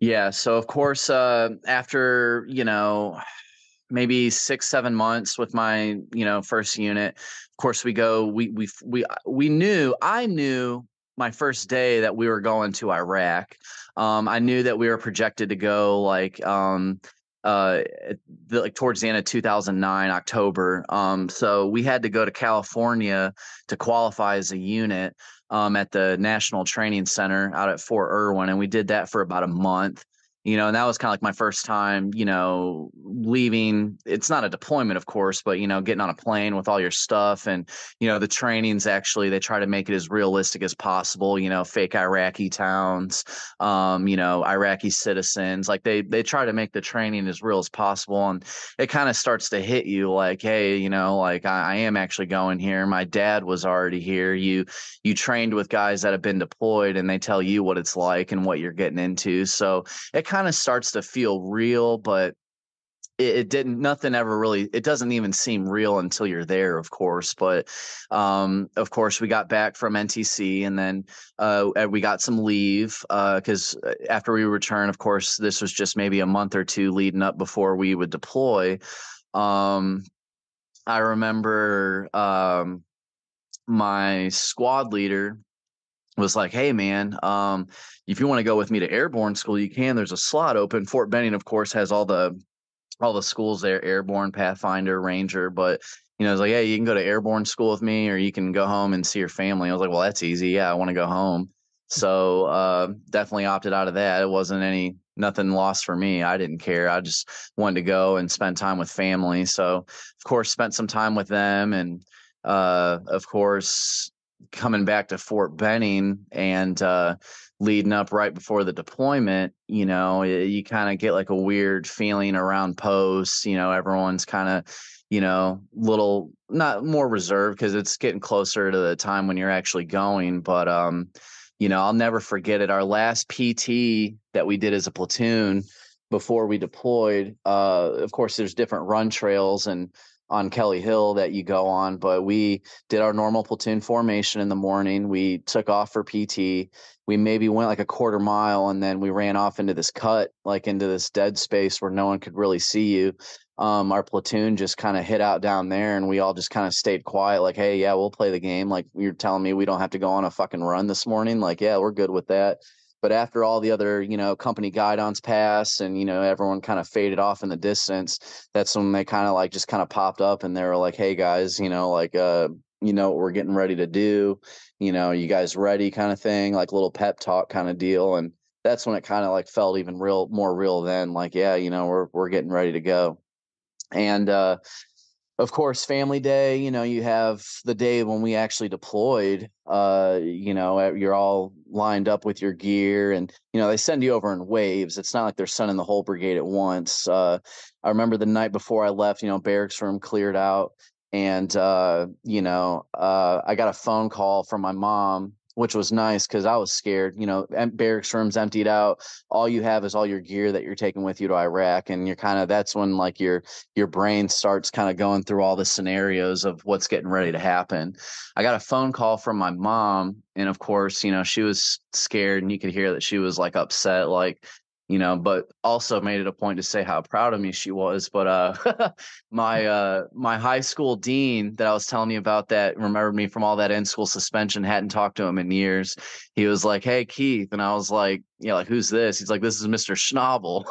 yeah, so of course, after, maybe 6 7 months with my first unit, of course I knew my first day that we were going to Iraq. I knew that we were projected to go like towards the end of 2009 October. So we had to go to California to qualify as a unit at the National Training Center out at Fort Irwin, and we did that for about a month. And that was kind of like my first time, leaving. It's not a deployment, of course, but, getting on a plane with all your stuff. And, the trainings actually, they try to make it as realistic as possible, fake Iraqi towns, Iraqi citizens. Like they try to make the training as real as possible. And it kind of starts to hit you like, hey, like I am actually going here. My dad was already here. You trained with guys that have been deployed, and they tell you what it's like and what you're getting into. So it kind of starts to feel real, but it didn't, nothing ever really, it doesn't even seem real until you're there, of course. But of course we got back from NTC, and then we got some leave because after we return, of course, this was just maybe a month or two leading up before we would deploy. I remember my squad leader was like, hey man, if you want to go with me to airborne school, you can. There's a slot open. Fort Benning, of course, has all the schools there, airborne, Pathfinder, Ranger. But I was like, hey, you can go to airborne school with me, or you can go home and see your family. I was like, well, that's easy. Yeah, I want to go home. So definitely opted out of that. It wasn't nothing lost for me. I didn't care. I just wanted to go and spend time with family. So of course spent some time with them, and of course coming back to Fort Benning and leading up right before the deployment, you kind of get like a weird feeling around posts. Everyone's kind of, little, not more reserved because it's getting closer to the time when you're actually going. But, I'll never forget it. Our last PT that we did as a platoon before we deployed, of course, there's different run trails and on Kelly Hill that you go on, but we did our normal platoon formation in the morning. We took off for PT. We maybe went like a quarter mile, and then we ran off into this cut, like into this dead space where no one could really see you. Our platoon just kind of hid out down there, and we all just kind of stayed quiet, like, hey, yeah, we'll play the game. Like, you're telling me we don't have to go on a fucking run this morning? Like, yeah, we're good with that. But after all the other, company guidons passed and, everyone kind of faded off in the distance, that's when they kind of like just kind of popped up, and they were like, hey guys, what we're getting ready to do, you guys ready, kind of thing, like little pep talk kind of deal. And that's when it kind of like felt even more real then, like, yeah, we're getting ready to go. And of course, family day, you have the day when we actually deployed, you're all lined up with your gear, and, they send you over in waves. It's not like they're sending the whole brigade at once. I remember the night before I left, barracks room cleared out, and, I got a phone call from my mom which was nice because I was scared. Barracks rooms emptied out. All you have is all your gear that you're taking with you to Iraq, and that's when like your brain starts kind of going through all the scenarios of what's getting ready to happen. I got a phone call from my mom, and of course, she was scared, and you could hear that she was like upset, like, but also made it a point to say how proud of me she was. But my high school dean that I was telling you about that remembered me from all that in-school suspension, hadn't talked to him in years. He was like, "Hey, Keith," and I was like, "Yeah, like who's this?" He's like, "This is Mr. Schnabel,"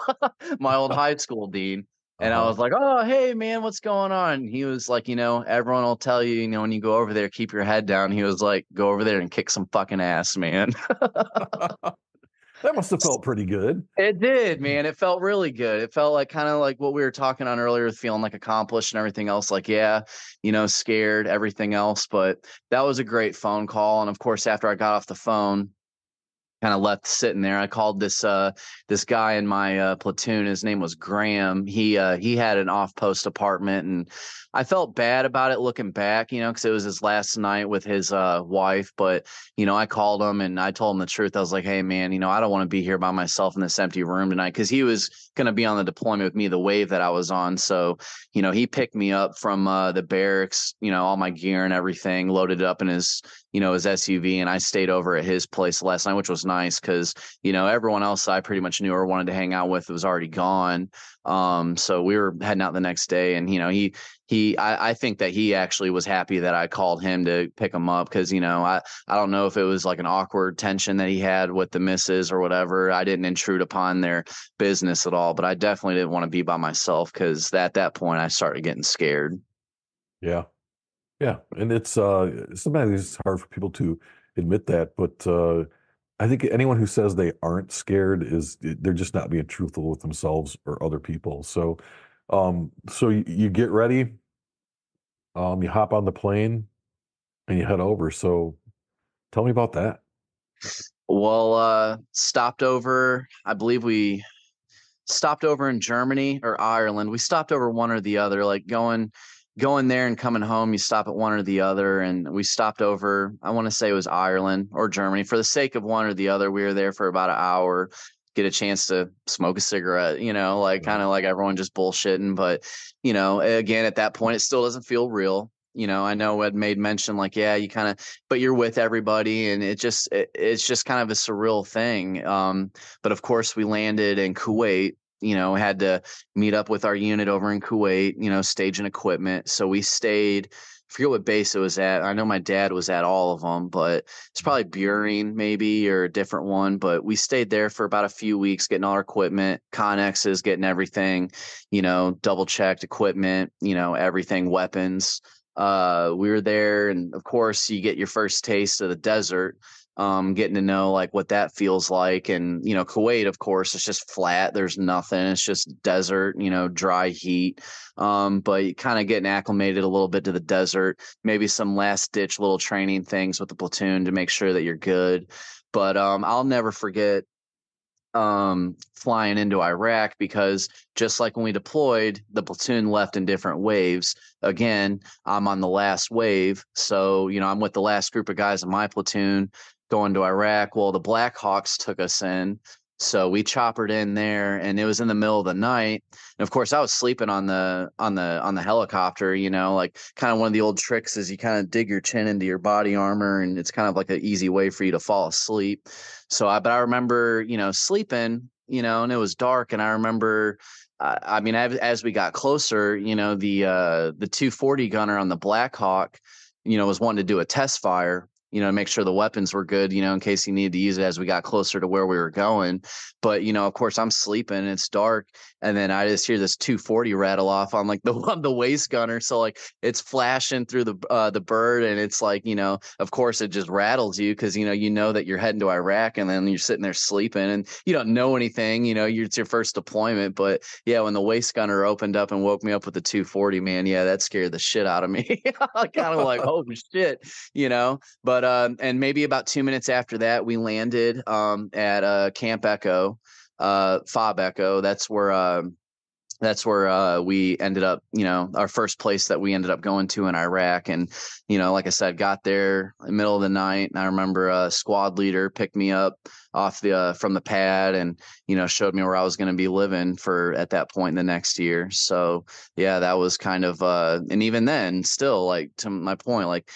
my old high school dean. And I was like, "Oh, hey, man, what's going on?" And he was like, everyone will tell you, when you go over there, keep your head down. He was like, "Go over there and kick some fucking ass, man." That must have felt pretty good. It did, man. It felt really good. It felt like kind of like what we were talking on earlier, feeling like accomplished and everything else. Like, yeah, scared, everything else. But that was a great phone call. And of course, after I got off the phone, kind of left sitting there, I called this guy in my platoon. His name was Graham. He had an off-post apartment, and I felt bad about it looking back, because it was his last night with his wife. But I called him and I told him the truth. I was like, "Hey, man, I don't want to be here by myself in this empty room tonight," because he was going to be on the deployment with me, the wave that I was on. So he picked me up from the barracks, all my gear and everything, loaded it up in his his SUV, and I stayed over at his place last night, which was nice because everyone else I pretty much knew or wanted to hang out with was already gone. So we were heading out the next day, and I think that he actually was happy that I called him to pick him up because I don't know if it was like an awkward tension that he had with the missus or whatever. I didn't intrude upon their business at all, but I definitely didn't want to be by myself because at that point I started getting scared. Yeah. Yeah. And it's sometimes it's hard for people to admit that, but I think anyone who says they aren't scared they're just not being truthful with themselves or other people. So you get ready, you hop on the plane and you head over. So tell me about that. Well, stopped over, I believe we stopped over in Germany or Ireland. We stopped over one or the other, like going there and coming home. You stop at one or the other, and we stopped over. I want to say it was Ireland or Germany. For the sake of one or the other, we were there for about an hour, get a chance to smoke a cigarette. Like kind of like everyone just bullshitting. But again, at that point, it still doesn't feel real. I know Ed made mention like, yeah, you kind of, but you're with everybody, and it's just kind of a surreal thing. But of course, we landed in Kuwait. Had to meet up with our unit over in Kuwait. Staging equipment. So we stayed. I forget what base it was at. I know my dad was at all of them, but it's probably Buren maybe or a different one. But we stayed there for about a few weeks, getting all our equipment, connexes, getting everything, double checked equipment, everything, weapons. We were there, and of course you get your first taste of the desert, getting to know like what that feels like. And Kuwait, of course, it's just flat, there's nothing, it's just desert, dry heat. But you kind of getting acclimated a little bit to the desert, maybe some last ditch little training things with the platoon to make sure that you're good. But I'll never forget flying into Iraq, because just like when we deployed, the platoon left in different waves. Again, I'm on the last wave. So, I'm with the last group of guys in my platoon going to Iraq. Well, the Black Hawks took us in. So we choppered in there, and it was in the middle of the night. And of course, I was sleeping on the helicopter. Like kind of one of the old tricks is you kind of dig your chin into your body armor, and it's kind of like an easy way for you to fall asleep. So but I remember, sleeping, and it was dark, and I remember. I mean, as we got closer, the 240 gunner on the Black Hawk, was wanting to do a test fire, to make sure the weapons were good, in case he needed to use it as we got closer to where we were going. But, of course, I'm sleeping and it's dark. And then I just hear this 240 rattle off on like the waist gunner. So like it's flashing through the bird, and it's like, of course it just rattles you because, you know that you're heading to Iraq, and then you're sitting there sleeping and you don't know anything, it's your first deployment. But yeah, when the waist gunner opened up and woke me up with the 240, man, yeah, that scared the shit out of me. Kind of like, oh shit, But and maybe about 2 minutes after that, we landed at Camp Echo, Fob Echo. That's where that's where we ended up, our first place that we ended up going to in Iraq. And, like I said, got there in the middle of the night. And I remember a squad leader picked me up off from the pad and, showed me where I was going to be living for at that point in the next year. So, yeah, that was kind of, and even then still, like, to my point, like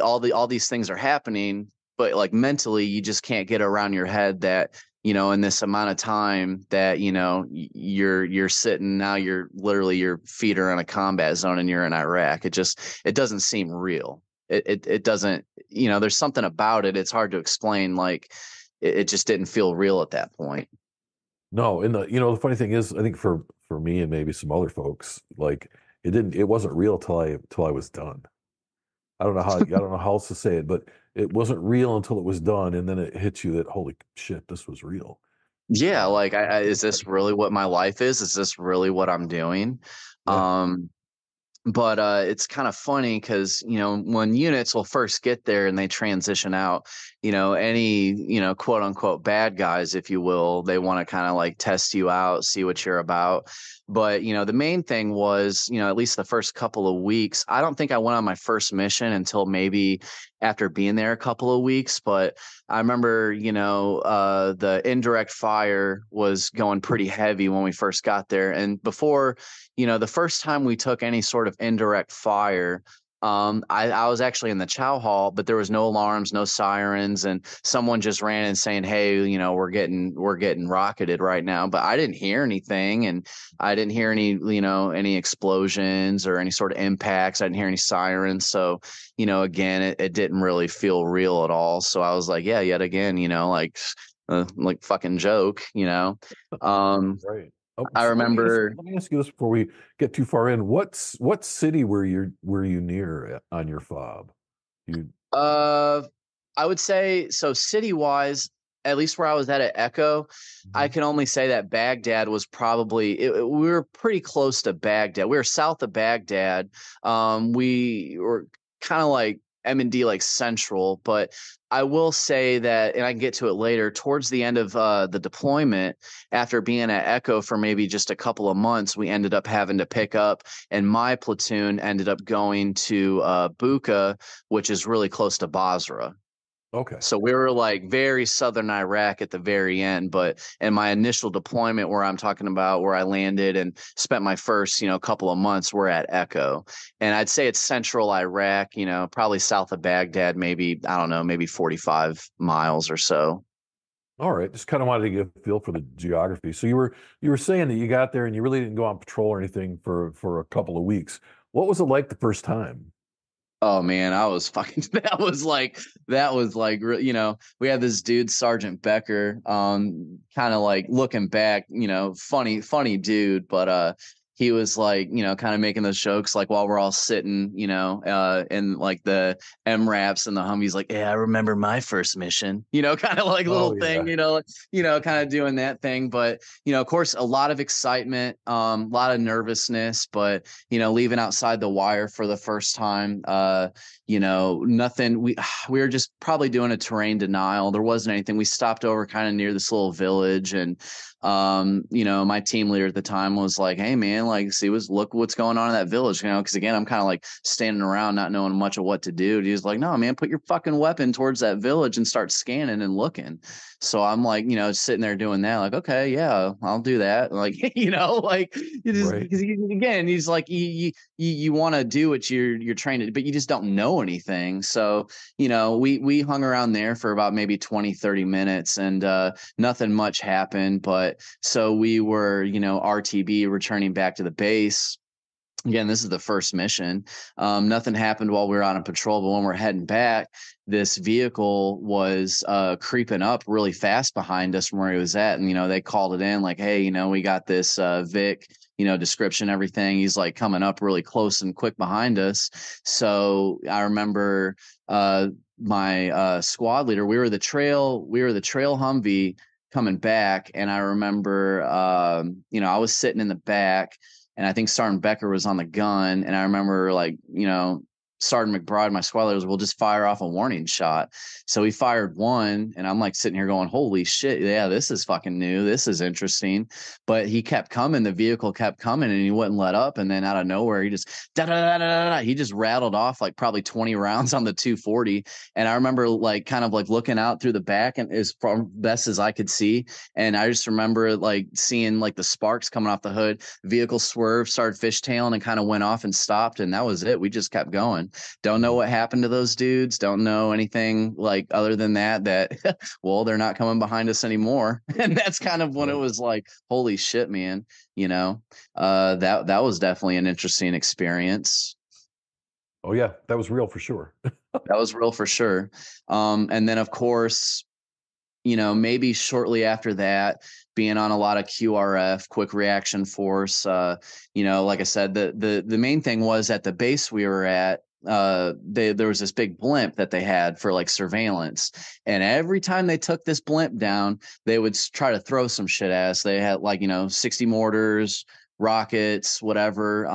all these things are happening, but like mentally, you just can't get around your head that, in this amount of time that, you're sitting now, you're literally, your feet are in a combat zone and you're in Iraq. It doesn't seem real. It doesn't, there's something about it. It's hard to explain. Like it just didn't feel real at that point. No, and the funny thing is, I think for me and maybe some other folks, like it wasn't real till I was done. I don't know how else to say it, but it wasn't real until it was done, and then it hits you that holy shit, this was real. Yeah, like is this really what my life is? Is this really what I'm doing? Yeah. But it's kind of funny because, when units will first get there and they transition out, any, quote unquote bad guys, if you will, they want to kind of like test you out, see what you're about. But, the main thing was, at least the first couple of weeks, I don't think I went on my first mission until maybe after being there a couple of weeks. But I remember, the indirect fire was going pretty heavy when we first got there. And before, the first time we took any sort of indirect fire, I was actually in the chow hall, but there was no alarms, no sirens, and someone just ran in saying, "Hey, we're getting rocketed right now." But I didn't hear anything, and I didn't hear any explosions or any sort of impacts. I didn't hear any sirens, so again, it didn't really feel real at all. So I was like, yeah, yet again, like fucking joke. Right. Oh, I so remember. let me ask you this before we get too far in. What city were you near on your fob? You Uh, I would say so city wise, at least where I was at Echo, I Mhm. can only say that Baghdad was probably we were pretty close to Baghdad. We were south of Baghdad. We were kind of like M&D, like central, but I will say that, and I can get to it later, towards the end of the deployment, after being at Echo for maybe just a couple of months, we ended up having to pick up, and my platoon ended up going to Buka, which is really close to Basra. Okay. So we were like very southern Iraq at the very end, but in my initial deployment where I'm talking about where I landed and spent my first, couple of months, we're at Echo. And I'd say it's central Iraq, probably south of Baghdad, maybe, I don't know, maybe 45 miles or so. All right. Just kind of wanted to get a feel for the geography. So you were saying that you got there and you really didn't go on patrol or anything for a couple of weeks. What was it like the first time? Oh man, I was fucking that was like we had this dude Sergeant Becker, kind of like looking back, funny dude, but he was like, kind of making those jokes like while we're all sitting, in like the MRAPs and the Humvees, like, yeah, I remember my first mission, kind of like Oh little thing, yeah. kind of doing that thing. But of course, a lot of excitement, a lot of nervousness, but leaving outside the wire for the first time, nothing. We were just probably doing a terrain denial. There wasn't anything. We stopped over kind of near this little village, and my team leader at the time was like, "Hey man, like look what's going on in that village," because again, I'm kind of like standing around not knowing much of what to do. And he was like, "No man, put your fucking weapon towards that village and start scanning and looking." So I'm like, sitting there doing that, like, okay, yeah, I'll do that. Like, like you just, Right. because again, he's like, you want to do what you're trained to, but you just don't know anything. So, we hung around there for about maybe 20, 30 minutes, and nothing much happened. But so we were, RTB, returning back to the base. Again, this is the first mission. Nothing happened while we were on a patrol, but when we're heading back, this vehicle was creeping up really fast behind us from where he was at. And, they called it in like, hey, we got this Vic, description, everything. He's like coming up really close and quick behind us. So I remember my squad leader, we were the trail Humvee coming back. And I remember, I was sitting in the back, and I think Sergeant Becker was on the gun. And I remember, like, Sergeant McBride, my squad leader, will just fire off a warning shot. So he fired one, and I'm like sitting here going, holy shit, yeah, this is fucking new. This is interesting. But he kept coming. The vehicle kept coming, and he wouldn't let up. And then out of nowhere, he just he just rattled off like probably 20 rounds on the 240. And I remember like kind of like looking out through the back, and as best as I could see. And I just remember like seeing like the sparks coming off the hood. Vehicle swerved, started fishtailing, and kind of went off and stopped. And that was it. We just kept going. Don't know what happened to those dudes. Don't know anything like other than that, well, they're not coming behind us anymore. And that's kind of when it was like, holy shit, man, that was definitely an interesting experience. Oh yeah, that was real for sure. That was real for sure. And then of course, maybe shortly after that, being on a lot of QRF, quick reaction force, like I said, the main thing was at the base we were at, there was this big blimp that they had for like surveillance, and every time they took this blimp down, they would try to throw some shit at us. They had like 60 mortars, rockets, whatever.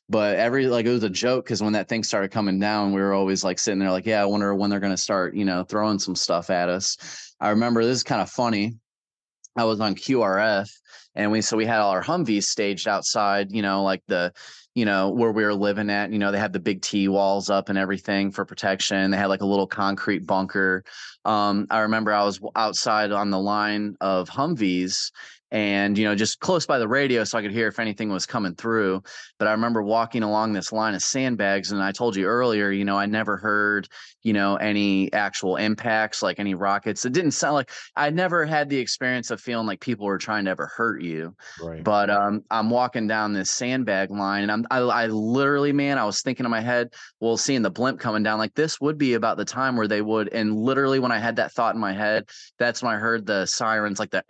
But it was a joke, because when that thing started coming down, we were always like sitting there like, yeah, I wonder when they're going to start throwing some stuff at us. I remember, this is kind of funny, I was on QRF, and we had all our Humvees staged outside, like the where we were living at. They had the big T walls up and everything for protection. They had like a little concrete bunker. I remember I was outside on the line of Humvees, and just close by the radio so I could hear if anything was coming through. But I remember walking along this line of sandbags, and I told you earlier, I never heard any actual impacts, like any rockets. It didn't sound like, I never had the experience of feeling like people were trying to ever hurt you. Right. But I'm walking down this sandbag line, and I literally, man, I was thinking in my head, well, seeing the blimp coming down, like this would be about the time where they would. And literally when I had that thought in my head, that's when I heard the sirens, like the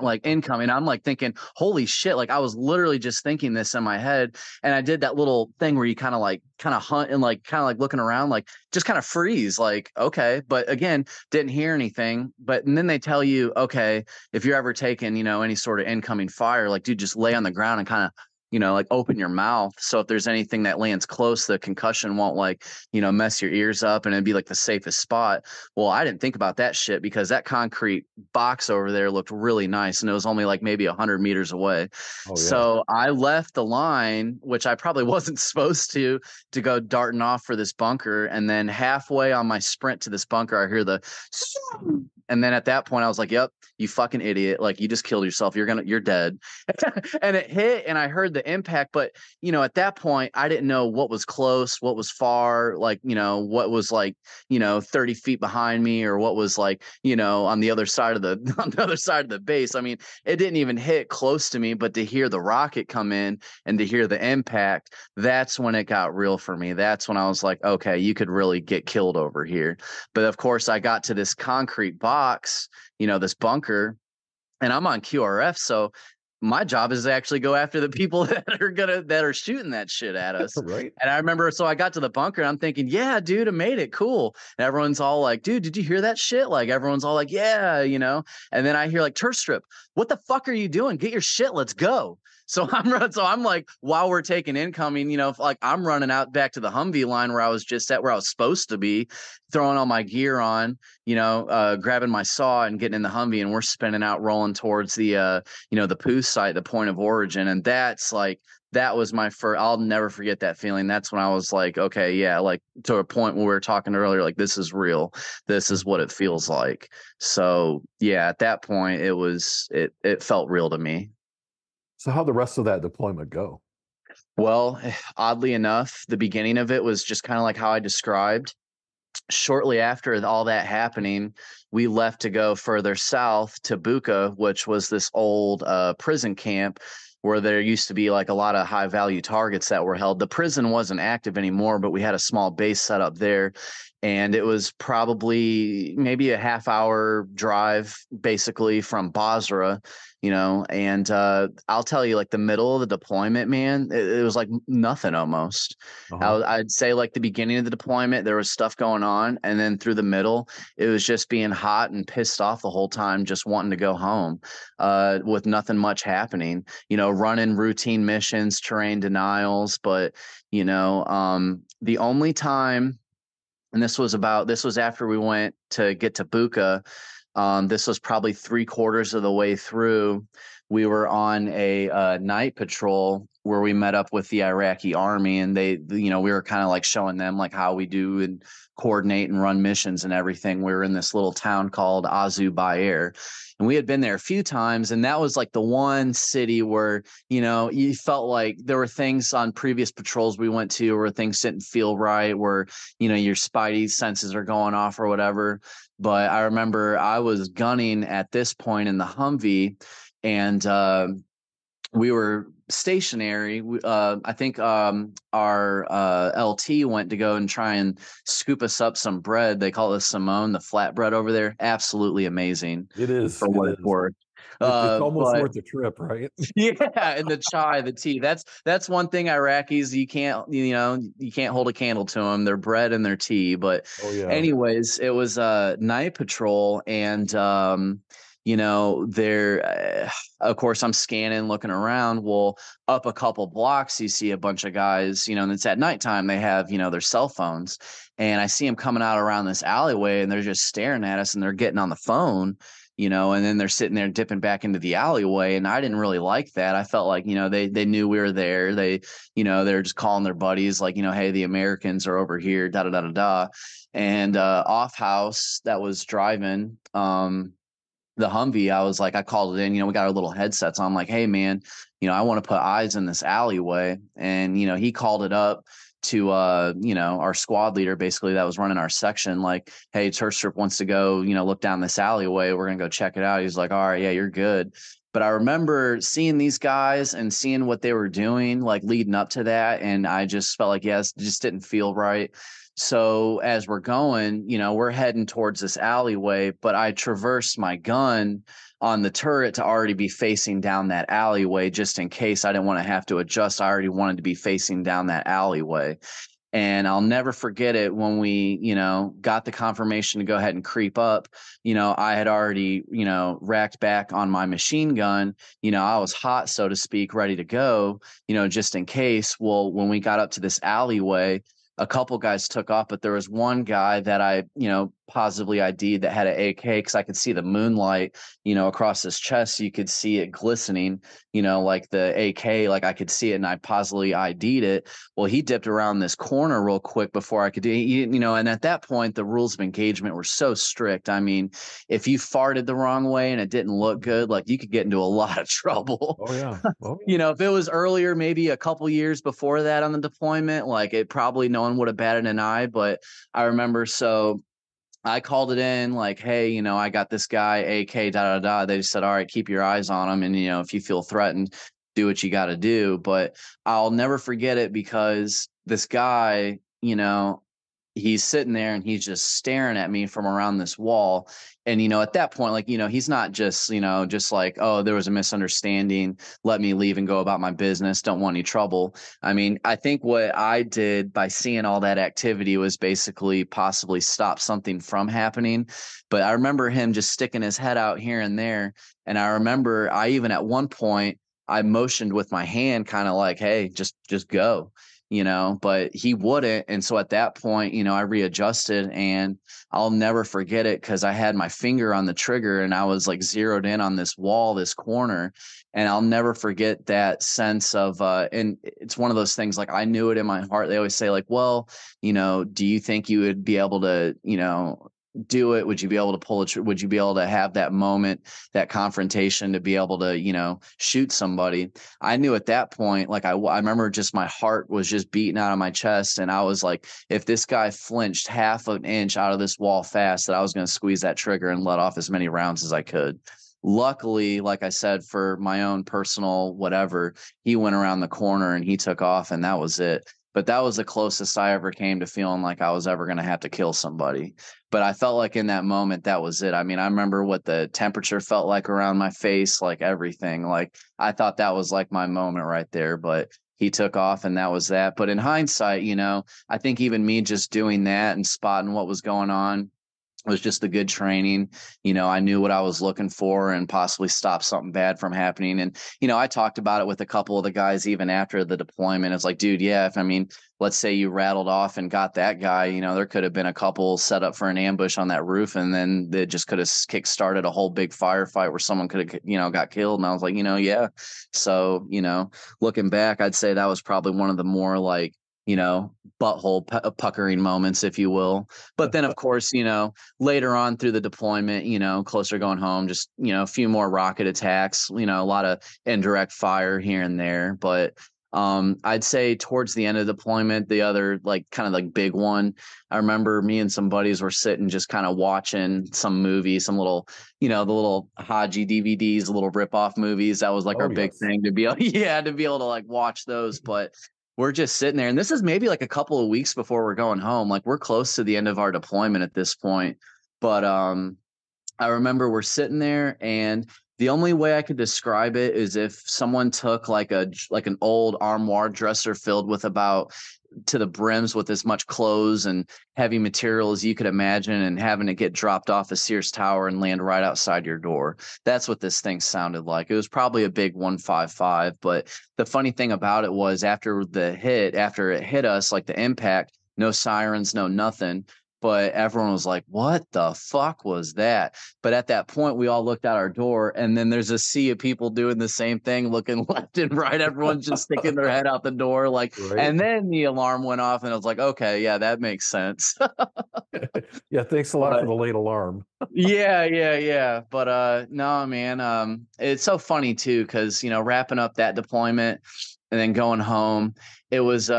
like incoming. I'm like thinking, holy shit, like I was literally just thinking this in my head. And I did that little thing where you kind of hunt and like kind of like looking around, like just kind of freeze, like, okay. But again, didn't hear anything. And then they tell you, okay, if you're ever taking any sort of incoming fire, like, dude, just lay on the ground and kind of like open your mouth. So if there's anything that lands close, the concussion won't like, mess your ears up, and it'd be like the safest spot. Well, I didn't think about that shit, because that concrete box over there looked really nice, and it was only like maybe 100 meters away. Oh, yeah. So I left the line, which I probably wasn't supposed to go darting off for this bunker. And then halfway on my sprint to this bunker, I hear the, and then at that point I was like, yep, you fucking idiot. Like, you just killed yourself. You're dead. And it hit, and I heard the impact. But, at that point, I didn't know what was close, what was far, like, what was like, 30 feet behind me, or what was like, on the other side of the base. I mean, it didn't even hit close to me, but to hear the rocket come in and to hear the impact, that's when it got real for me. That's when I was like, okay, you could really get killed over here. But of course, I got to this concrete box, this bunker, and I'm on QRF. So my job is to actually go after the people that are shooting that shit at us. Right. And I remember, so I got to the bunker, and I'm thinking, yeah, dude, I made it. Cool. And everyone's all like, dude, did you hear that shit? Like, everyone's all like, yeah, and then I hear like, Terstriep, what the fuck are you doing? Get your shit. Let's go. So I'm like, while we're taking incoming, like I'm running out back to the Humvee line where I was just at, where I was supposed to be, throwing all my gear on, grabbing my saw and getting in the Humvee, and we're spinning out, rolling towards the, the poo site, the point of origin. And that's like, that was my first, I'll never forget that feeling. That's when I was like, okay, yeah, like to a point where we were talking earlier, like this is real. This is what it feels like. So yeah, at that point it felt real to me. So how'd the rest of that deployment go? Well, oddly enough, the beginning of it was just kind of like how I described. Shortly after all that happening, we left to go further south to Buka, which was this old prison camp where there used to be like a lot of high value targets that were held. The prison wasn't active anymore, but we had a small base set up there. And it was probably maybe a half-hour drive, basically, from Basra, and I'll tell you, like, the middle of the deployment, man, it was like nothing almost. Uh-huh. I'd say, like, the beginning of the deployment, there was stuff going on, and then through the middle, it was just being hot and pissed off the whole time, just wanting to go home, with nothing much happening, running routine missions, terrain denials. But, the only time, and this was after we went to get to Buka. This was probably 3/4 of the way through. We were on a night patrol where we met up with the Iraqi army, and we were kind of like showing them like how we do and coordinate and run missions and everything. We were in this little town called Azu Bayer, and we had been there a few times, and that was like the one city where, you felt like there were things on previous patrols we went to where things didn't feel right, where, your spidey senses are going off or whatever. But I remember I was gunning at this point in the Humvee, and we were stationary. I think our LT went to go and try and scoop us up some bread. They call it Simone, the flatbread over there. Absolutely amazing. It is. For what it's worth. It's almost but, worth the trip, right? Yeah, and the chai, the tea. That's one thing Iraqis, you can't hold a candle to them. Their bread and their tea. But anyways, it was a night patrol, and there, of course, I'm scanning, looking around. Well, up a couple blocks, you see a bunch of guys, and it's at nighttime. They have, their cell phones, and I see them coming out around this alleyway, and they're just staring at us, and they're getting on the phone, and then they're sitting there dipping back into the alleyway. And I didn't really like that. I felt like, they knew we were there. They're just calling their buddies like, hey, the Americans are over here, da da da da da. And off house that was driving the Humvee, I called it in, we got our little headsets on. I'm like, hey man, I want to put eyes in this alleyway. And, he called it up to, our squad leader, basically, that was running our section. Like, hey, Terstriep wants to go, look down this alleyway. We're going to go check it out. He's like, all right, yeah, you're good. But I remember seeing these guys and seeing what they were doing, like leading up to that. And I just felt like, yes, it just didn't feel right. So as we're going, we're heading towards this alleyway, but I traversed my gun on the turret to already be facing down that alleyway, just in case I didn't want to have to adjust. I already wanted to be facing down that alleyway. And I'll never forget it when we, got the confirmation to go ahead and creep up. I had already, racked back on my machine gun. I was hot, so to speak, ready to go, just in case. Well, when we got up to this alleyway, a couple guys took off, but there was one guy that I, positively ID'd that had an AK, because I could see the moonlight, across his chest. You could see it glistening, like the AK, like I could see it, and I positively ID'd it. Well, he dipped around this corner real quick before I could do, and at that point, the rules of engagement were so strict. I mean, if you farted the wrong way and it didn't look good, like you could get into a lot of trouble. Oh yeah. Well, if it was earlier, maybe a couple years before that on the deployment, like it probably no one would have batted an eye. But I remember, so I called it in like, hey, I got this guy, AK, da da da. They just said, all right, keep your eyes on him, and if you feel threatened, do what you got to do. But I'll never forget it, because this guy, he's sitting there and he's just staring at me from around this wall. And, at that point, like, he's not just, just like, oh, there was a misunderstanding, let me leave and go about my business, don't want any trouble. I mean, I think what I did by seeing all that activity was basically possibly stop something from happening. But I remember him just sticking his head out here and there. And I remember I even at one point, I motioned with my hand, kind of like, hey, just go. But he wouldn't. And so at that point, I readjusted, and I'll never forget it, because I had my finger on the trigger and I was like zeroed in on this wall, this corner. And I'll never forget that sense of, and it's one of those things, like I knew it in my heart. They always say like, well, do you think you would be able to, do it? Would you be able to pull it? Would you be able to have that moment, that confrontation, to be able to, shoot somebody? I knew at that point, like I remember just my heart was just beating out of my chest. And I was like, if this guy flinched half an inch out of this wall fast, that I was going to squeeze that trigger and let off as many rounds as I could. Luckily, like I said, for my own personal whatever, he went around the corner and he took off, and that was it. but that was the closest I ever came to feeling like I was ever going to have to kill somebody. But I felt like in that moment, that was it. I mean, I remember what the temperature felt like around my face, like everything. Like I thought that was like my moment right there, but he took off and that was that. But in hindsight, I think even me just doing that and spotting what was going on was just a good training. I knew what I was looking for and possibly stop something bad from happening. And, I talked about it with a couple of the guys even after the deployment. It's like, dude, yeah, let's say you rattled off and got that guy, there could have been a couple set up for an ambush on that roof, and then they just could have kick-started a whole big firefight where someone could have, got killed. And I was like, yeah. So, looking back, I'd say that was probably one of the more like, butthole puckering moments, if you will. But then, of course, later on through the deployment, closer going home, just, a few more rocket attacks, a lot of indirect fire here and there. But I'd say towards the end of the deployment, the other like kind of like big one, I remember me and some buddies were sitting just kind of watching some movie, some little, the little Haji DVDs, little rip-off movies. That was like our big thing to be able, to be able to like watch those. But we're just sitting there, and this is maybe like a couple of weeks before we're going home. Like we're close to the end of our deployment at this point. But I remember we're sitting there, and the only way I could describe it is if someone took like an old armoire dresser filled with about to the brims with as much clothes and heavy material as you could imagine, and having it get dropped off a Sears Tower and land right outside your door. That's what this thing sounded like. It was probably a big 155. But the funny thing about it was after it hit us, like the impact, no sirens, no nothing. But everyone was like, what the fuck was that? But at that point, we all looked out our door, and then there's a sea of people doing the same thing, looking left and right. Everyone's just sticking their head out the door. Like, right. And then the alarm went off, and I was like, okay, yeah, that makes sense. Yeah, thanks a lot for the late alarm. Yeah. But no, man, it's so funny too, because wrapping up that deployment and then going home, it was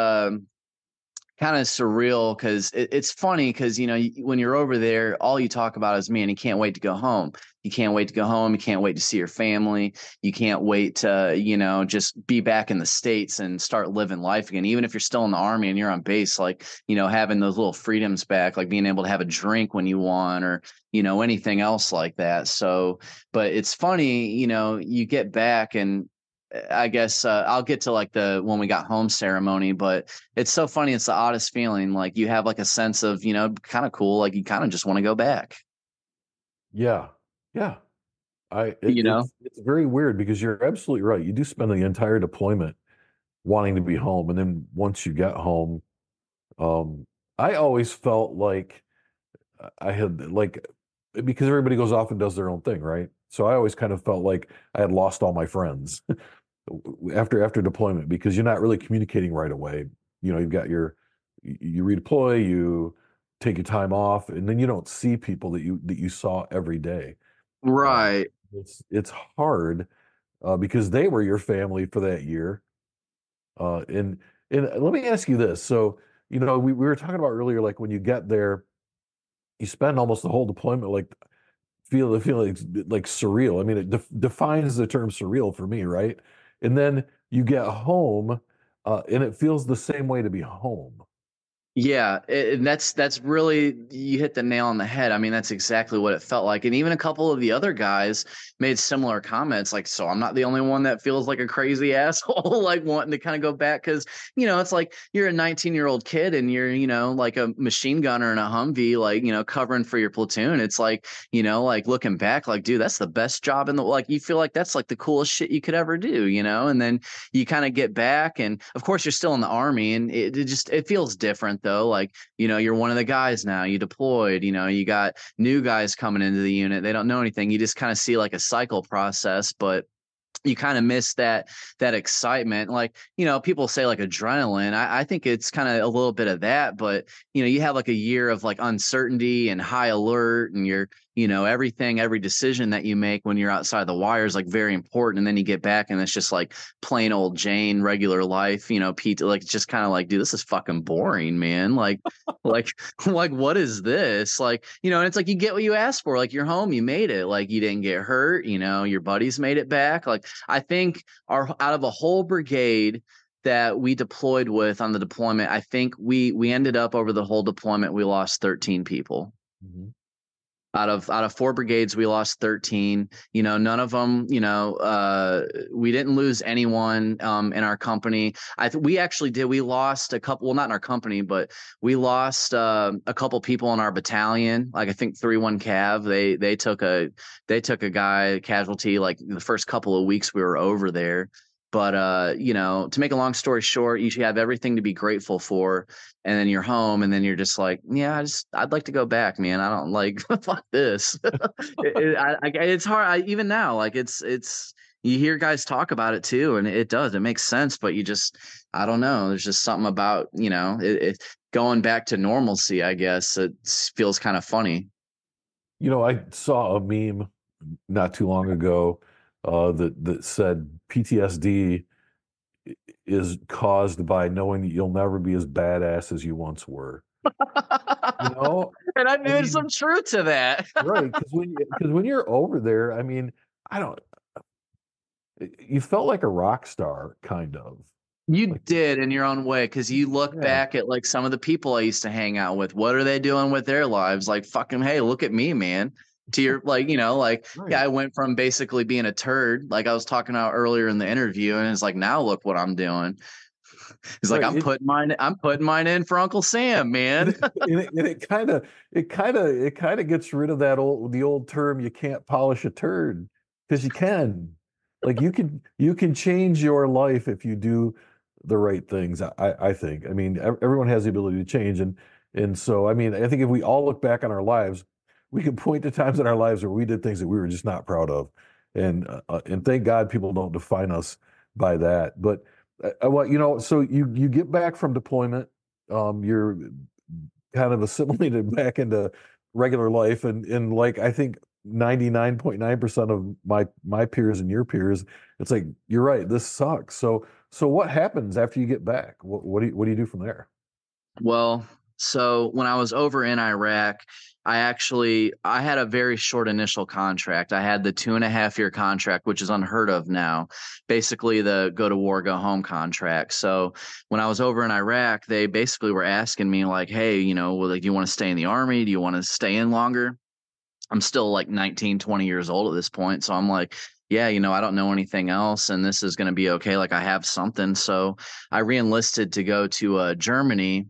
kind of surreal because it's funny because when you're over there, all you talk about is, man, you can't wait to go home. You can't wait to go home. You can't wait to see your family. You can't wait to just be back in the States and start living life again. Even if you're still in the Army and you're on base, like having those little freedoms back, like being able to have a drink when you want, or anything else like that. So, but it's funny, you get back, and I guess I'll get to like the when we got home ceremony, but it's so funny. It's the oddest feeling. Like you have like a sense of, kind of cool. Like you kind of just want to go back. Yeah. It's very weird because you're absolutely right. You do spend the entire deployment wanting to be home. And then once you get home, I always felt like I had like, because everybody goes off and does their own thing, right? So I always kind of felt like I had lost all my friends after deployment, because you're not really communicating right away. You've got you redeploy, you take your time off, and then you don't see people that you saw every day. Right. It's hard because they were your family for that year. And let me ask you this. So, we were talking about earlier, like when you get there, you spend almost the whole deployment like feeling like surreal. I mean, it defines the term surreal for me, right? And then you get home, and it feels the same way to be home. Yeah, and that's really, you hit the nail on the head. I mean, that's exactly what it felt like. And even a couple of the other guys made similar comments, like, so I'm not the only one that feels like a crazy asshole, like wanting to kind of go back. Because, it's like you're a 19-year-old kid and you're, like a machine gunner in a Humvee, like, covering for your platoon. It's like, like looking back, like, dude, that's the best job in the, like, you feel like that's like the coolest shit you could ever do, and then you kind of get back. And of course, you're still in the Army, and it feels different though. Like, you're one of the guys now, you deployed, you got new guys coming into the unit. They don't know anything. You just kind of see like a cycle process, but you kind of miss that excitement. Like, people say like adrenaline. I think it's kind of a little bit of that, but you have like a year of like uncertainty and high alert, and you're, every decision that you make when you're outside the wire is like very important. And then you get back and it's just like plain old Jane, regular life, Pete, like, it's just kind of like, dude, this is fucking boring, man. Like, like what is this? Like, and it's like, you get what you asked for. Like, you're home, you made it. Like, you didn't get hurt, your buddies made it back. Like, I think out of a whole brigade, that we deployed with on the deployment, I think we ended up over the whole deployment, we lost 13 people. Mm-hmm. Out of 4 brigades, we lost 13. None of them, we didn't lose anyone in our company. We actually did. We lost a couple, well, not in our company, but we lost a couple people in our battalion. Like I think 3-1 Cav, they took a guy casualty like the first couple of weeks we were over there. But to make a long story short, you should have everything to be grateful for, and then you're home, and then you're just like, yeah, I'd like to go back, man. I don't like fuck this. It's hard. Even now, like it's you hear guys talk about it too, and it makes sense, but I don't know. There's just something about it going back to normalcy. I guess it feels kind of funny. I saw a meme not too long ago that said PTSD is caused by knowing that you'll never be as badass as you once were. And there's some truth to that, right? Because when you're over there, I mean, you felt like a rock star, kind of. You did in your own way, because you look back at like some of the people I used to hang out with. What are they doing with their lives? Like, fucking, hey, look at me, man. To your right. Yeah, I went from basically being a turd, like I was talking about earlier in the interview, and it's like, now look what I'm doing. He's like, I'm putting mine in for Uncle Sam, man. It kind of gets rid of the old term, you can't polish a turd, because you can. Like you can change your life if you do the right things. I think. I mean, everyone has the ability to change, and so I mean, I think if we all look back on our lives, we can point to times in our lives where we did things that we were just not proud of, and thank God people don't define us by that. But so you get back from deployment, you're kind of assimilated back into regular life, and like I think 99.9% of my peers and your peers, it's like, you're right, this sucks. So what happens after you get back? What do you do from there? Well, so when I was over in Iraq, I had a very short initial contract. I had the 2.5-year contract, which is unheard of now. Basically the go to war, go home contract. So when I was over in Iraq, they basically were asking me like, hey, do you want to stay in the Army? Do you want to stay in longer? I'm still like 19, 20 years old at this point. So I'm like, yeah, I don't know anything else, and this is going to be okay. Like I have something. So I reenlisted to go to Germany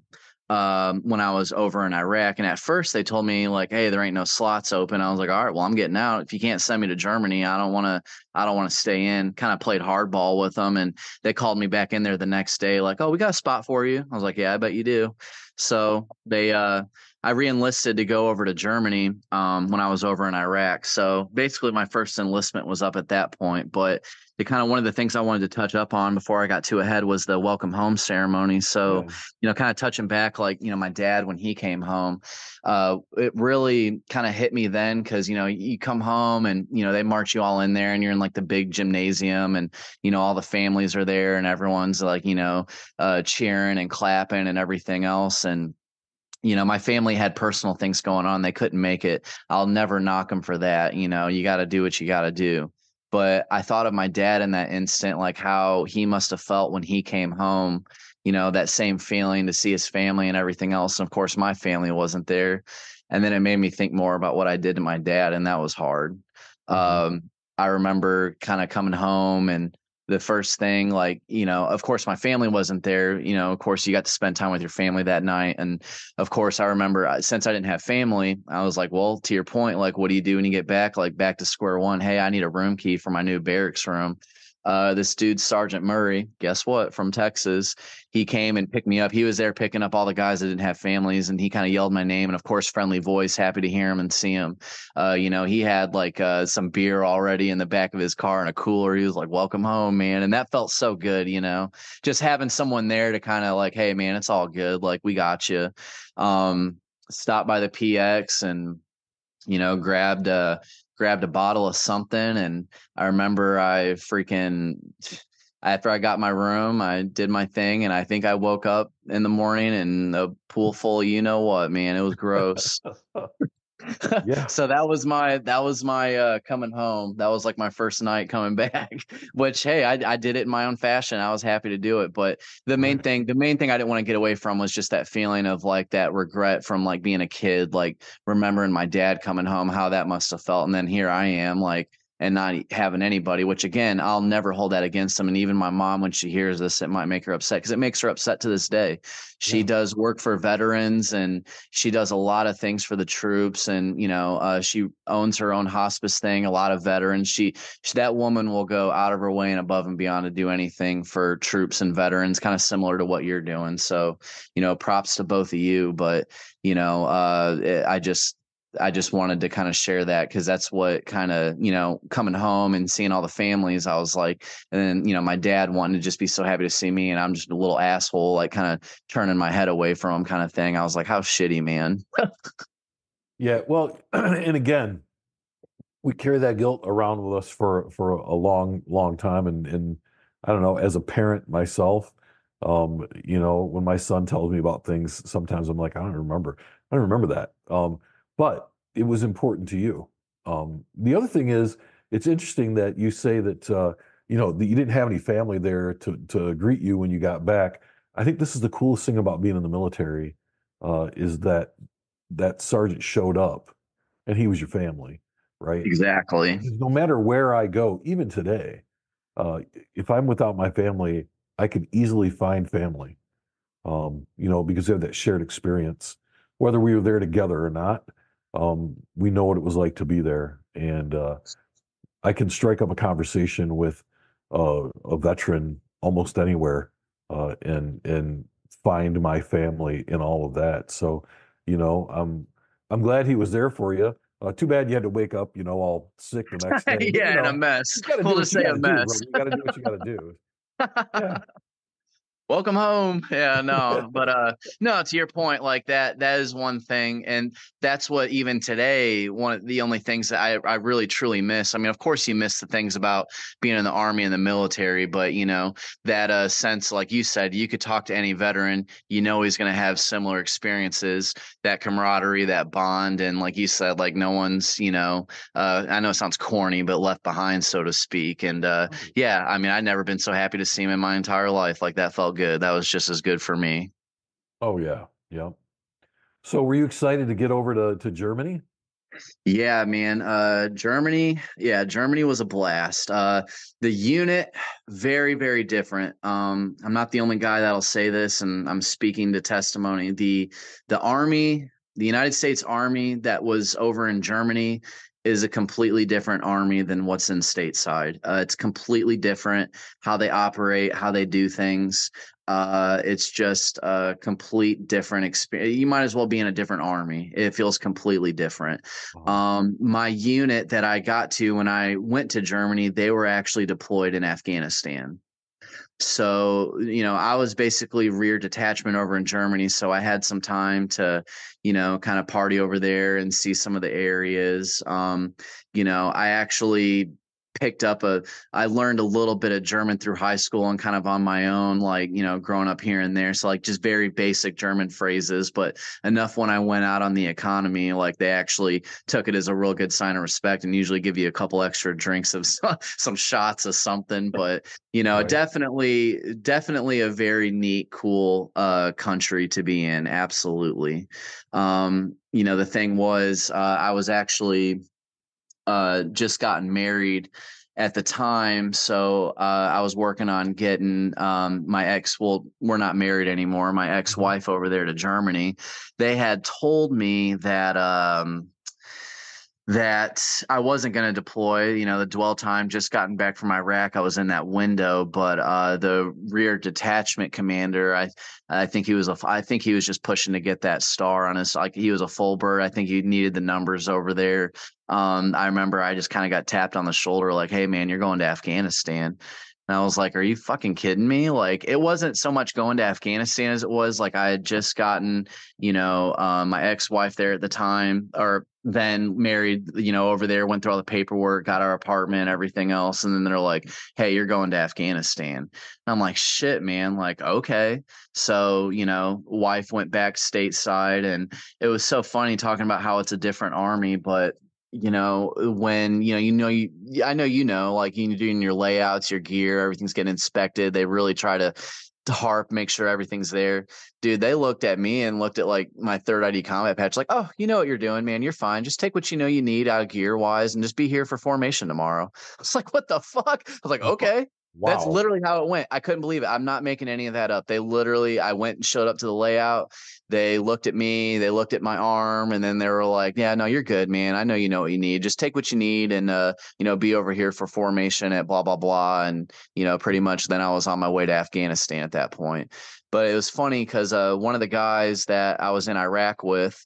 when I was over in Iraq. And at first they told me like, hey, there ain't no slots open. I was like, all right, well, I'm getting out. If you can't send me to Germany, I don't want to stay in. Kind of played hardball with them. And they called me back in there the next day like, oh, we got a spot for you. I was like, yeah, I bet you do. So I reenlisted to go over to Germany when I was over in Iraq. So basically my first enlistment was up at that point. But one of the things I wanted to touch up on before I got too ahead was the welcome home ceremony. So, kind of touching back, like, my dad, when he came home, it really kind of hit me then, because, you come home and, they march you all in there and you're in like the big gymnasium, and, all the families are there and everyone's like, cheering and clapping and everything else. And my family had personal things going on. They couldn't make it. I'll never knock them for that. You got to do what you got to do. But I thought of my dad in that instant, like how he must have felt when he came home, that same feeling to see his family and everything else. And of course, my family wasn't there. And then it made me think more about what I did to my dad. And that was hard. I remember kind of coming home, and the first thing, like, of course my family wasn't there. Of course you got to spend time with your family that night. And of course I remember, since I didn't have family, I was like, well, to your point, like, what do you do when you get back? Like back to square one. Hey, I need a room key for my new barracks room. This dude, Sergeant Murray, guess what, from Texas, he came and picked me up. He was there picking up all the guys that didn't have families, and he kind of yelled my name, and of course, friendly voice, happy to hear him and see him. He had like some beer already in the back of his car and a cooler. He was like, welcome home, man. And that felt so good, just having someone there to kind of like, hey, man, it's all good. Like, we got you. Stopped by the PX and, grabbed a bottle of something. And I remember after I got my room, I did my thing, and I think I woke up in the morning in a pool full of, man, it was gross. Yeah. So that was my coming home. That was like my first night coming back, which, hey, I did it in my own fashion. I was happy to do it. But Right. the main thing I didn't want to get away from was just that feeling of like that regret from like being a kid, like remembering my dad coming home, how that must have felt. And then here I am, like, and not having anybody, which again, I'll never hold that against them. And even my mom, when she hears this, it might make her upset, because it makes her upset to this day. She Yeah. does work for veterans, and she does a lot of things for the troops. And, she owns her own hospice thing, a lot of veterans. That woman will go out of her way and above and beyond to do anything for troops and veterans, kind of similar to what you're doing. So, props to both of you. But, I just wanted to kind of share that, because that's what kind of, coming home and seeing all the families, I was like, and then, my dad wanting to just be so happy to see me, and I'm just a little asshole, like kind of turning my head away from him kind of thing. I was like, how shitty, man. Yeah. Well, and again, we carry that guilt around with us for a long, long time. And I don't know, as a parent myself, when my son tells me about things, sometimes I'm like, I don't remember that. But it was important to you. The other thing is, it's interesting that you say that that you didn't have any family there to greet you when you got back. I think this is the coolest thing about being in the military, is that sergeant showed up, and he was your family, right? Exactly. No matter where I go, even today, uh, if I'm without my family, I can easily find family, because they have that shared experience. Whether we were there together or not, we know what it was like to be there. And I can strike up a conversation with a veteran almost anywhere, and find my family in all of that. So, I'm glad he was there for you. Too bad you had to wake up, all sick the next day. But Yeah, in a mess. you got to We'll do what just you say got a to do, bro. mess. You got to do what you got to do. Yeah. Welcome home. Yeah, no, but no, to your point, like that is one thing. And that's what, even today, one of the only things that I really truly miss. I mean, of course you miss the things about being in the Army and the military, but that sense, like you said, you could talk to any veteran, he's going to have similar experiences, that camaraderie, that bond. And like you said, like no one's, I know it sounds corny, but left behind, so to speak. And yeah, I mean, I'd never been so happy to see him in my entire life. Like, that felt good. That was just as good for me. Oh yeah. Yeah. So were you excited to get over to Germany? Yeah, man. Germany. Yeah, Germany was a blast. The unit, very, very different. I'm not the only guy that'll say this, and I'm speaking to testimony. The Army, the United States Army that was over in Germany, is a completely different army than what's in stateside. It's completely different how they operate, how they do things. It's just a complete different experience. You might as well be in a different army. It feels completely different. Uh-huh. My unit that I got to when I went to Germany, they were actually deployed in Afghanistan. So, I was basically rear detachment over in Germany. So I had some time to, kind of party over there and see some of the areas. I actually I learned a little bit of German through high school and kind of on my own, like, growing up here and there. So like just very basic German phrases, but enough when I went out on the economy, like they actually took it as a real good sign of respect, and usually give you a couple extra drinks of some shots of something. But Right. definitely a very neat, cool country to be in. Absolutely. The thing was, I was actually just gotten married at the time. So I was working on getting my ex, well, we're not married anymore, my Mhm. ex-wife over there to Germany. They had told me that I wasn't going to deploy, the dwell time, just gotten back from Iraq. I was in that window, but the rear detachment commander, I think I think he was just pushing to get that star on his, like he was a full bird. I think he needed the numbers over there. I remember I just kind of got tapped on the shoulder, like, "Hey man, you're going to Afghanistan." And I was like, "Are you fucking kidding me?" Like, it wasn't so much going to Afghanistan as it was like I had just gotten, my ex-wife there at the time, or then married, over there, went through all the paperwork, got our apartment, everything else. And then they're like, hey, you're going to Afghanistan. And I'm like, shit, man. Like, okay. So, wife went back stateside, and it was so funny talking about how it's a different army, but when, I know, like you doing your layouts, your gear, everything's getting inspected. They really try to harp, make sure everything's there. Dude, they looked at me and looked at like my third ID combat patch, like, oh, you know what you're doing, man. You're fine. Just take what you need out of gear wise and just be here for formation tomorrow. I was like, what the fuck? I was like, okay. Wow. That's literally how it went. I couldn't believe it. I'm not making any of that up. I went and showed up to the layout. They looked at me, they looked at my arm, and then they were like, yeah, no, you're good, man. I know you know what you need. Just take what you need and, be over here for formation at blah, blah, blah. And, pretty much then I was on my way to Afghanistan at that point. But it was funny because one of the guys that I was in Iraq with,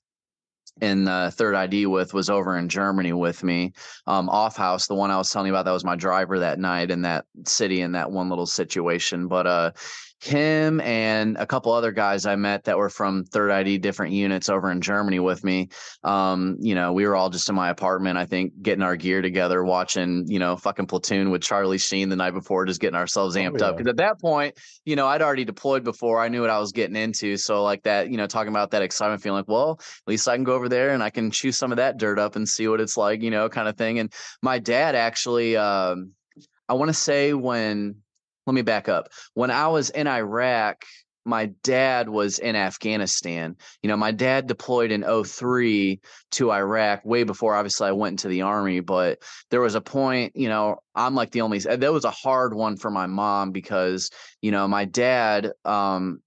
in third ID with, was over in Germany with me, off house, the one I was telling you about that was my driver that night in that city in that one little situation. But him and a couple other guys I met that were from third ID different units over in Germany with me, we were all just in my apartment, I think, getting our gear together, watching, fucking Platoon with Charlie Sheen the night before, just getting ourselves amped up. Because at that point, I'd already deployed before. I knew what I was getting into. So like that, talking about that excitement, feeling like, well, at least I can go over there and I can chew some of that dirt up and see what it's like, kind of thing. And my dad actually, I want to say let me back up. When I was in Iraq, my dad was in Afghanistan. My dad deployed in 2003 to Iraq, way before obviously I went into the army. But there was a point, I'm like the only, that was a hard one for my mom because, my dad, I'm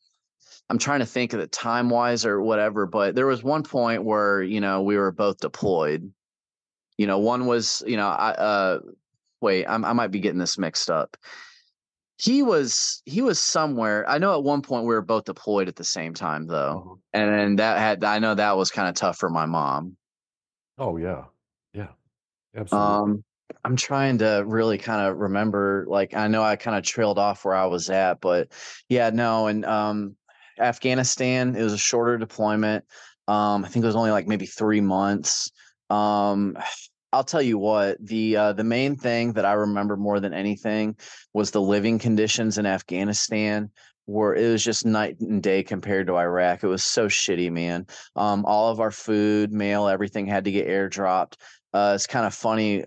trying to think of the time wise or whatever, but there was one point where, we were both deployed. One was, I might be getting this mixed up. He was somewhere. I know at one point we were both deployed at the same time though. And I know that was kind of tough for my mom. Oh yeah. Yeah, absolutely. I'm trying to really kind of remember, like, I know I kind of trailed off where I was at, but yeah, no. And, Afghanistan, it was a shorter deployment. I think it was only like maybe 3 months. I'll tell you what, the main thing that I remember more than anything was the living conditions in Afghanistan, where it was just night and day compared to Iraq. It was so shitty, man. All of our food, mail, everything had to get airdropped. It's kind of funny,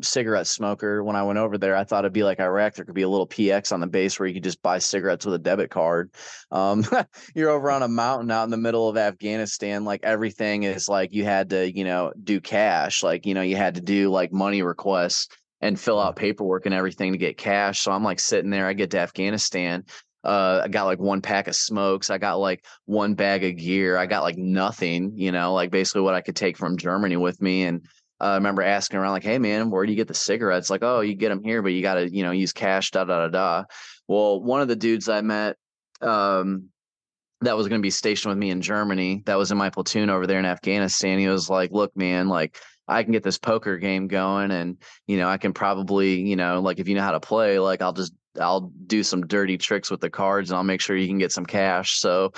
cigarette smoker. When I went over there, I thought it'd be like Iraq. There could be a little PX on the base where you could just buy cigarettes with a debit card. You're over on a mountain out in the middle of Afghanistan. Like everything is like you had to, do cash. Like, you had to do like money requests and fill out paperwork and everything to get cash. So I'm like sitting there. I get to Afghanistan. I got like 1 pack of smokes. I got like 1 bag of gear. I got like nothing, like basically what I could take from Germany with me. And I remember asking around like, hey man, where do you get the cigarettes? Like, oh, you get them here, but you got to, use cash, da, da, da, da. Well, one of the dudes I met, that was going to be stationed with me in Germany, that was in my platoon over there in Afghanistan. He was like, look, man, like I can get this poker game going and, I can probably, like if you know how to play, like I'll do some dirty tricks with the cards and I'll make sure you can get some cash. So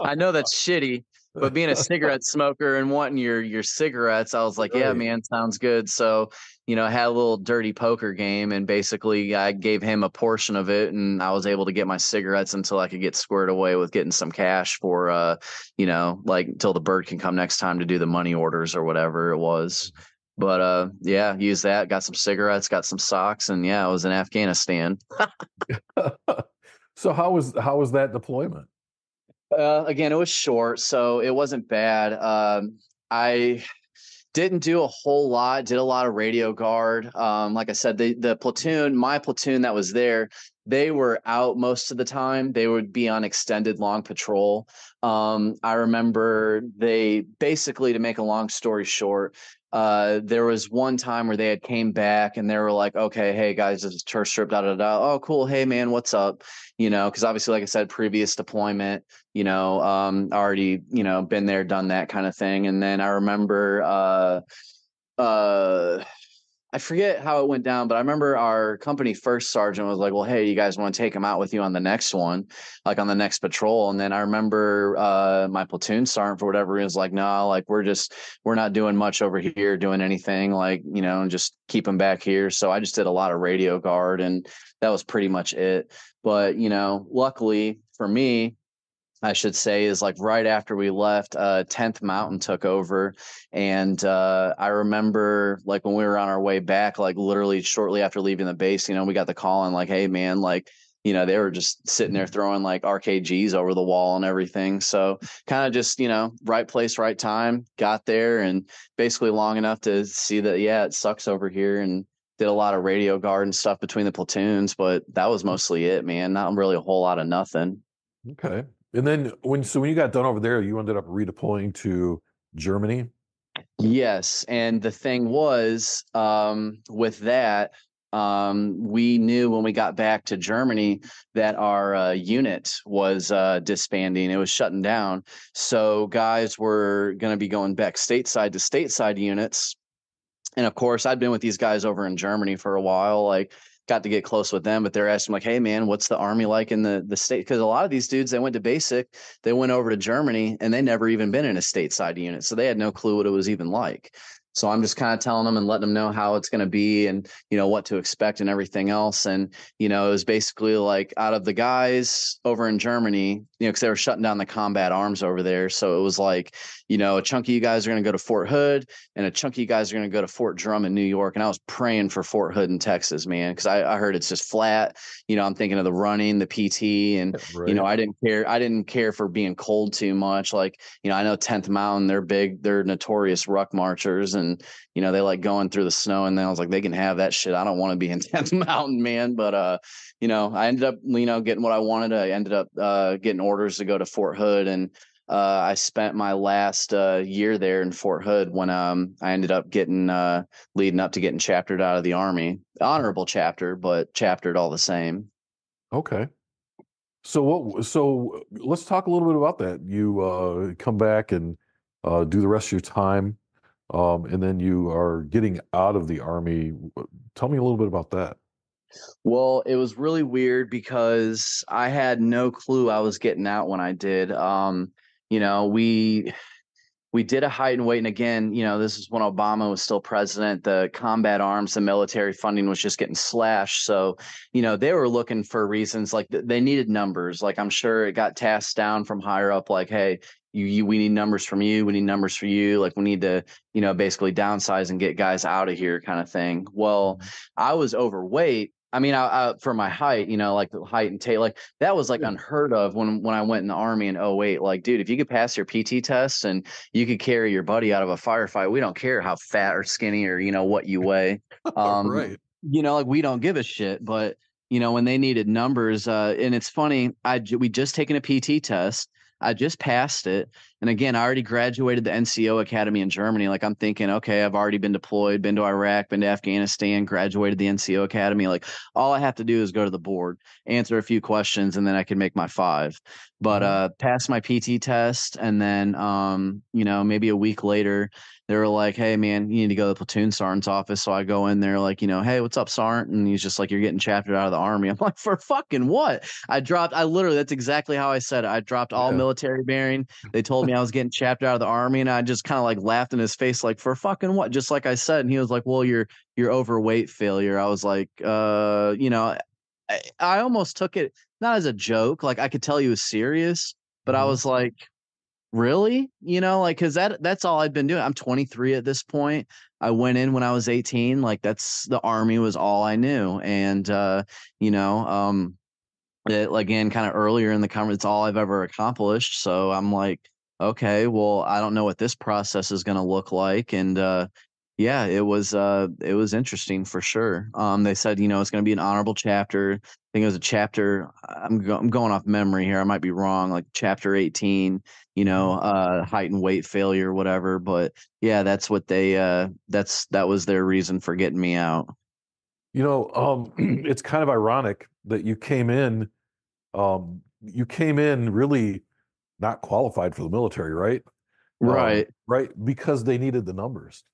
I know that's shitty, but being a cigarette smoker and wanting your cigarettes, I was like, yeah, man, sounds good. So, I had a little dirty poker game and basically I gave him a portion of it and I was able to get my cigarettes until I could get squared away with getting some cash for, like until the bird can come next time to do the money orders or whatever it was. But yeah, used that, got some cigarettes, got some socks, and yeah, I was in Afghanistan. So how was that deployment? Again, it was short, so it wasn't bad. I didn't do a whole lot, did a lot of radio guard. Like I said, the platoon, my platoon that was there, they were out most of the time. They would be on extended long patrol. I remember they basically, to make a long story short, there was one time where they had came back and they were like, okay, hey guys, this is Terstriep, da da da. Oh, cool. Hey man, what's up? Because obviously, like I said, previous deployment, already, been there, done that kind of thing. And then I remember, I forget how it went down, but I remember our company first sergeant was like, well, hey, you guys want to take him out with you on the next one, like on the next patrol? And then I remember my platoon sergeant, for whatever reason, was like, no, like we're not doing much over here, doing anything, like, and just keep him back here. So I just did a lot of radio guard, and that was pretty much it. But, luckily for me, I should say, is like right after we left, 10th Mountain took over. And I remember like when we were on our way back, like literally shortly after leaving the base, we got the call and like, hey man, like, they were just sitting there throwing like RKGs over the wall and everything. So kind of just, right place, right time, got there, and basically long enough to see that, yeah, it sucks over here, and did a lot of radio guard and stuff between the platoons, but that was mostly it, man. Not really a whole lot of nothing. Okay. And then when you got done over there, you ended up redeploying to Germany. Yes, and the thing was, with that, we knew when we got back to Germany that our unit was disbanding. It was shutting down. So guys were going to be going back stateside to stateside units. And of course, I'd been with these guys over in Germany for a while, like got to get close with them, but they're asking like, hey man, what's the army like in the state? Because a lot of these dudes, they went to basic, they went over to Germany, and they never even been in a stateside unit. So they had no clue what it was even like. So I'm just kind of telling them and letting them know how it's going to be, and, what to expect and everything else. And, it was basically like out of the guys over in Germany, because they were shutting down the combat arms over there. So it was like, a chunk of you guys are going to go to Fort Hood, and a chunk of you guys are going to go to Fort Drum in New York. And I was praying for Fort Hood in Texas, man, because I heard it's just flat. I'm thinking of the running, the PT, and, Right. I didn't care. I didn't care for being cold too much. Like, I know 10th Mountain, they're big, they're notorious ruck marchers, and, they like going through the snow. And then I was like, they can have that shit. I don't want to be in 10th Mountain, man. But, I ended up, getting what I wanted. I ended up getting orders to go to Fort Hood, and I spent my last year there in Fort Hood when I ended up getting leading up to getting chaptered out of the Army. Honorable chapter, but chaptered all the same. Okay. So let's talk a little bit about that. You come back and do the rest of your time, and then you are getting out of the Army. Tell me a little bit about that. Well, it was really weird because I had no clue I was getting out when I did. We did a height and weight, and again, this is when Obama was still president. The combat arms, the military funding was just getting slashed. So, they were looking for reasons, like they needed numbers. Like I'm sure it got tasked down from higher up, like, hey, we need numbers from you. We need numbers for you. Like we need to, basically downsize and get guys out of here, kind of thing. Well, I was overweight. I mean, I for my height, like the height and tail, like that was like unheard of when I went in the Army in 08. Like, dude, if you could pass your PT test and you could carry your buddy out of a firefight, we don't care how fat or skinny or, what you weigh. Right. Like we don't give a shit. But, when they needed numbers, and it's funny, we just taken a PT test. I just passed it. And again, I already graduated the NCO Academy in Germany. Like I'm thinking, okay, I've already been deployed, been to Iraq, been to Afghanistan, graduated the NCO Academy. Like all I have to do is go to the board, answer a few questions, and then I can make my 5. But passed my PT test. And then, maybe a week later, they were like, hey, man, you need to go to the platoon sergeant's office. So I go in there like, hey, what's up, sergeant? And he's just like, you're getting chaptered out of the Army. I'm like, for fucking what? I literally, that's exactly how I said it. I dropped all military bearing. They told me I was getting chaptered out of the Army, and I just kind of like laughed in his face, like, for fucking what? Just like I said. And he was like, well, you're overweight, failure. I was like, I almost took it not as a joke. Like I could tell he was serious, but I was like, really? Like, cause that's all I'd been doing. I'm 23 at this point. I went in when I was 18. Like that's the Army was all I knew. And, again, kind of earlier in the conference, it's all I've ever accomplished. So I'm like, okay, well, I don't know what this process is going to look like. And, yeah, it was interesting for sure. They said, it's going to be an honorable chapter. I think it was a chapter. I'm going off memory here. I might be wrong. Like chapter 18, height and weight failure, whatever. But yeah, that's what that was their reason for getting me out. It's kind of ironic that you came in really not qualified for the military, right? Right. Right. Because they needed the numbers.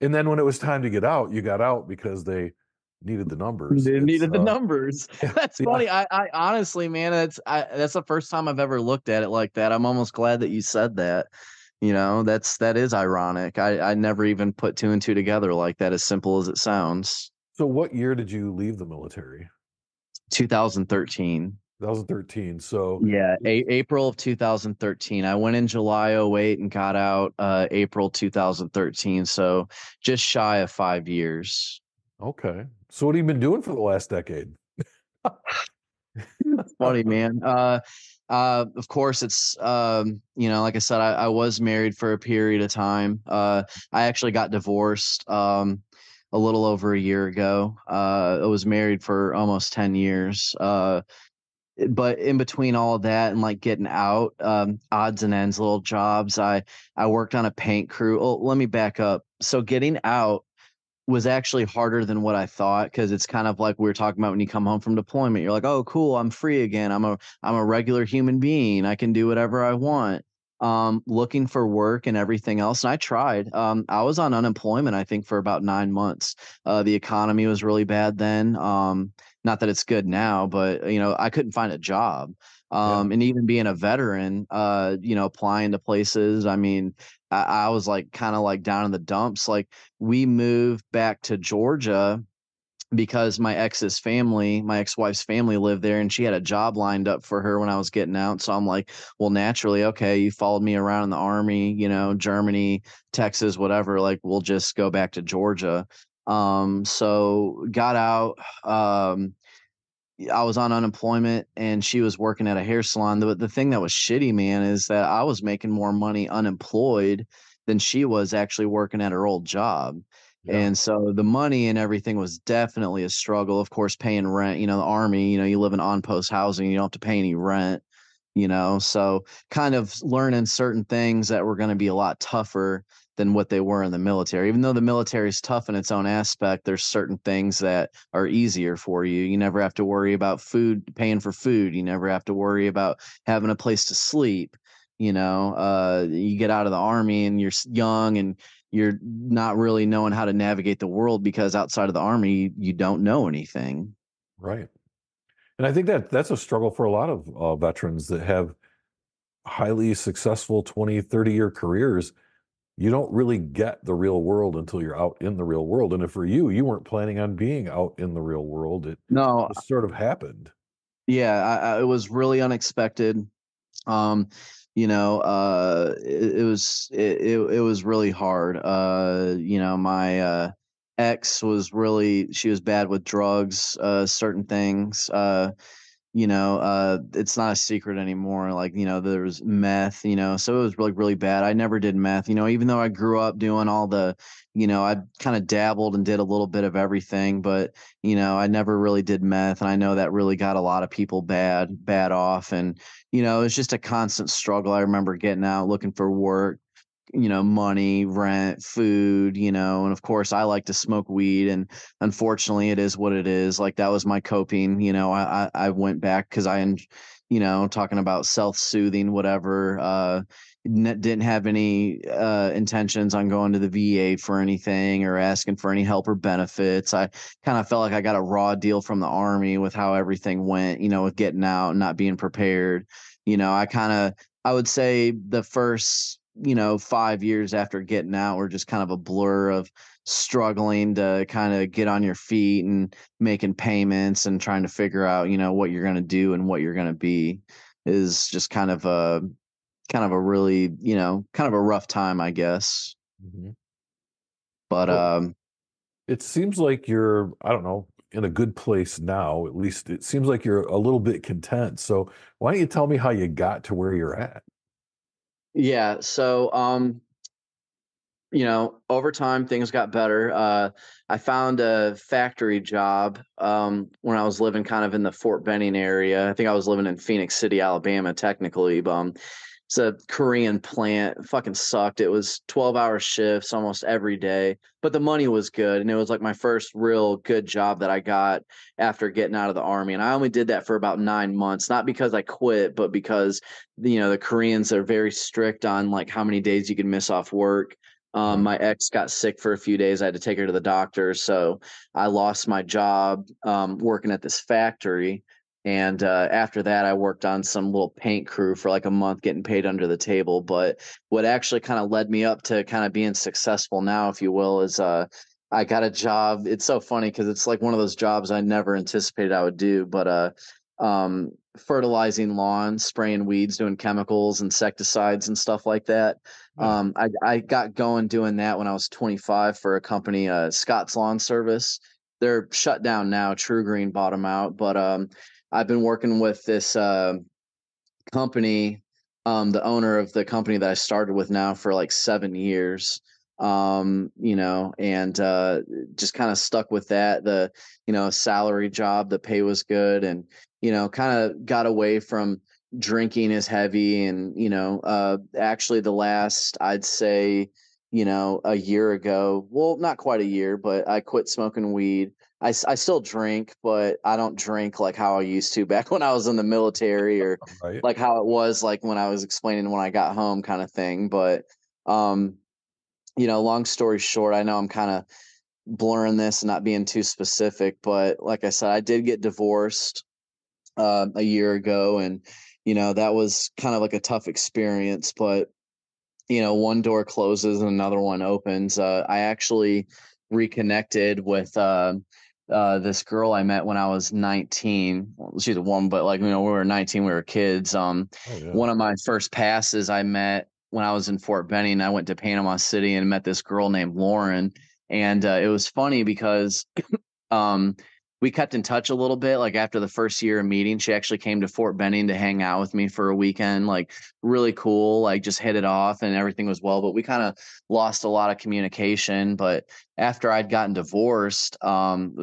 And then when it was time to get out, you got out because they needed the numbers. They It's needed the numbers. yeah, That's yeah, funny. I honestly, man, that's the first time I've ever looked at it like that. I'm almost glad that you said that. That is ironic. I never even put two and two together like that, as simple as it sounds. So what year did you leave the military? 2013. 2013. So Yeah, April of 2013. I went in July '08 and got out April 2013. So just shy of 5 years. okay. So what have you been doing for the last decade? Funny, man. Of course, it's like I said, I was married for a period of time. I actually got divorced a little over a year ago. I was married for almost 10 years. But in between all of that and like getting out, odds and ends, little jobs, I worked on a paint crew. Oh, let me back up. So getting out was actually harder than what I thought, because it's kind of like we were talking about when you come home from deployment. You're like, oh, cool, I'm free again. I'm a regular human being. I can do whatever I want. Looking for work and everything else. And I tried. I was on unemployment, I think, for about 9 months. The economy was really bad then. Not that it's good now, but I couldn't find a job. Yeah. And even being a veteran, applying to places. I mean, I was like kind of like down in the dumps. Like, we moved back to Georgia because my ex-wife's family lived there, and she had a job lined up for her when I was getting out. So I'm like, well, naturally, okay, you followed me around in the army, Germany, Texas, whatever, like, we'll just go back to Georgia. So got out. I was on unemployment and she was working at a hair salon. The thing that was shitty, man, is that I was making more money unemployed than she was actually working at her old job. Yeah. And so the money and everything was definitely a struggle. Of course, paying rent, the army, you live in on post housing, you don't have to pay any rent, so kind of learning certain things that were going to be a lot tougher than what they were in the military. Even though the military is tough in its own aspect, there's certain things that are easier for you. You never have to worry about paying for food. You never have to worry about having a place to sleep. You get out of the army and you're young and you're not really knowing how to navigate the world, because outside of the army, you don't know anything. Right. And I think that's a struggle for a lot of veterans that have highly successful 20, 30-year careers. You don't really get the real world until you're out in the real world. And if for you, you weren't planning on being out in the real world, it No, just sort of happened. yeah, it was really unexpected. Um, it was really hard. My ex she was bad with drugs, certain things. It's not a secret anymore. Like, there was meth, so it was really, really bad. I never did meth, even though I grew up doing all the, I kind of dabbled and did a little bit of everything, but, I never really did meth. And I know that really got a lot of people bad off. And, it's just a constant struggle. I remember getting out, looking for work, money, rent, food, and of course I like to smoke weed, and unfortunately it is what it is. Like, that was my coping. I went back because talking about self-soothing, whatever, didn't have any intentions on going to the VA for anything or asking for any help or benefits. I kind of felt like I got a raw deal from the army with how everything went, with getting out and not being prepared. I would say the first 5 years after getting out were just kind of a blur of struggling to kind of get on your feet and making payments and trying to figure out, what you're going to do and what you're going to be. Is just kind of a really, kind of a rough time, I guess. Mhm. But Well, it seems like you're, I don't know, in a good place now. At least it seems like you're a little bit content. So why don't you tell me how you got to where you're at? yeah, so over time things got better. I found a factory job when I was living kind of in the Fort Benning area. I think I was living in Phoenix City, Alabama, technically. But it's a Korean plant. It fucking sucked. It was 12-hour shifts almost every day, but the money was good. And it was like my first real good job that I got after getting out of the army. And I only did that for about 9 months, not because I quit, but because, the Koreans are very strict on like how many days you can miss off work. Right. My ex got sick for a few days. I had to take her to the doctor. So I lost my job working at this factory. And after that, I worked on some little paint crew for like a month, getting paid under the table. But what actually kind of led me up to kind of being successful now, if you will, is I got a job. It's so funny because it's like one of those jobs I never anticipated I would do. But fertilizing lawns, spraying weeds, doing chemicals, insecticides, and stuff like that. Yeah. I got going doing that when I was 25 for a company, Scott's Lawn Service. They're shut down now. True Green bought them out, but I've been working with this company, the owner of the company that I started with now for like 7 years. And just kind of stuck with that. The salary job, the pay was good, and kind of got away from drinking as heavy. And actually the last, I'd say, a year ago, well, not quite a year, but I quit smoking weed. I still drink, but I don't drink like how I used to back when I was in the military, or Right. like how it was like when I was explaining when I got home, kind of thing. But um long story short, I know I'm kind of blurring this and not being too specific, but like I said, I did get divorced a year ago, and that was kind of like a tough experience. But one door closes and another one opens. I actually reconnected with this girl I met when I was 19. Well, she's a woman, but like, we were 19, we were kids. Oh yeah. One of my first passes I met when I was in Fort Benning. I went to Panama City and met this girl named Lauren. And it was funny because um, we kept in touch a little bit. Like after the first year of meeting, she actually came to Fort Benning to hang out with me for a weekend. Like really cool. Like just hit it off and everything was well. But we kind of lost a lot of communication. But after I'd gotten divorced,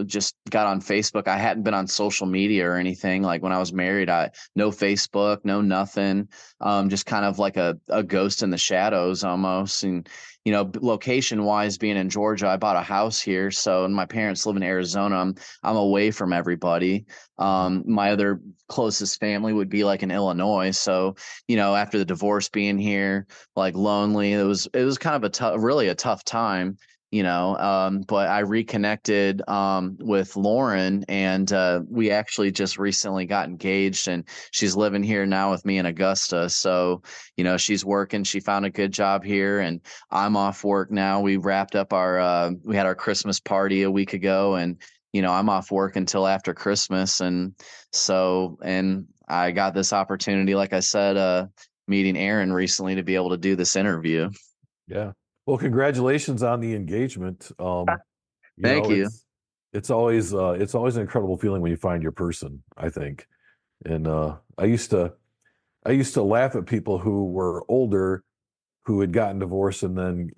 just got on Facebook. I hadn't been on social media or anything. Like when I was married, I no Facebook, no nothing. Just kind of like a ghost in the shadows almost. And location wise, being in Georgia, I bought a house here. So, and my parents live in Arizona. I'm away from everybody. My other closest family would be like in Illinois. So, after the divorce, being here, like lonely, it was kind of really a tough time. But I reconnected with Lauren, and we actually just recently got engaged, and she's living here now with me in Augusta. So, she's working. She found a good job here, and I'm off work now. We wrapped up we had our Christmas party a week ago, and I'm off work until after Christmas. And so, and I got this opportunity, like I said, meeting Aaron recently to be able to do this interview. Yeah. Well, congratulations on the engagement. You Thank know, you. it's always an incredible feeling when you find your person, I think. And I used to laugh at people who were older who had gotten divorced and then,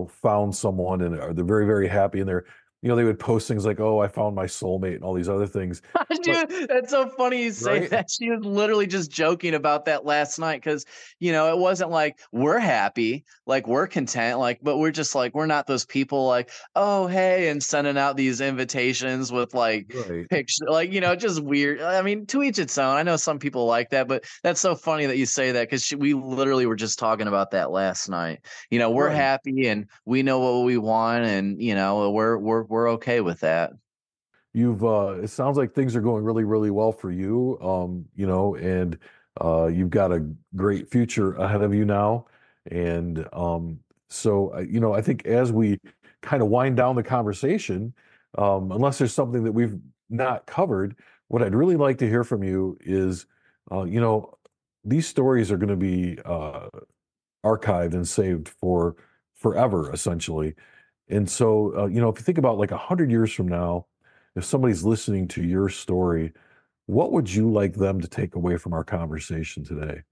found someone and they're very, very happy and they would post things like, "Oh, I found my soulmate," and all these other things. But Dude, that's so funny you say right? that. She was literally just joking about that last night because, it wasn't like we're happy, like we're content, like, but we're just like, we're not those people like, oh, hey, and sending out these invitations with like Right. pictures, like, just weird. I mean, to each its own. I know some people like that, but that's so funny that you say that because we literally were just talking about that last night. We're Right. happy and we know what we want, and, we're okay with that. It sounds like things are going really, really well for you. And you've got a great future ahead of you now. And I think as we kind of wind down the conversation, unless there's something that we've not covered, what I'd really like to hear from you is, these stories are going to be archived and saved for forever, essentially. And so, if you think about like 100 years from now, if somebody's listening to your story, what would you like them to take away from our conversation today?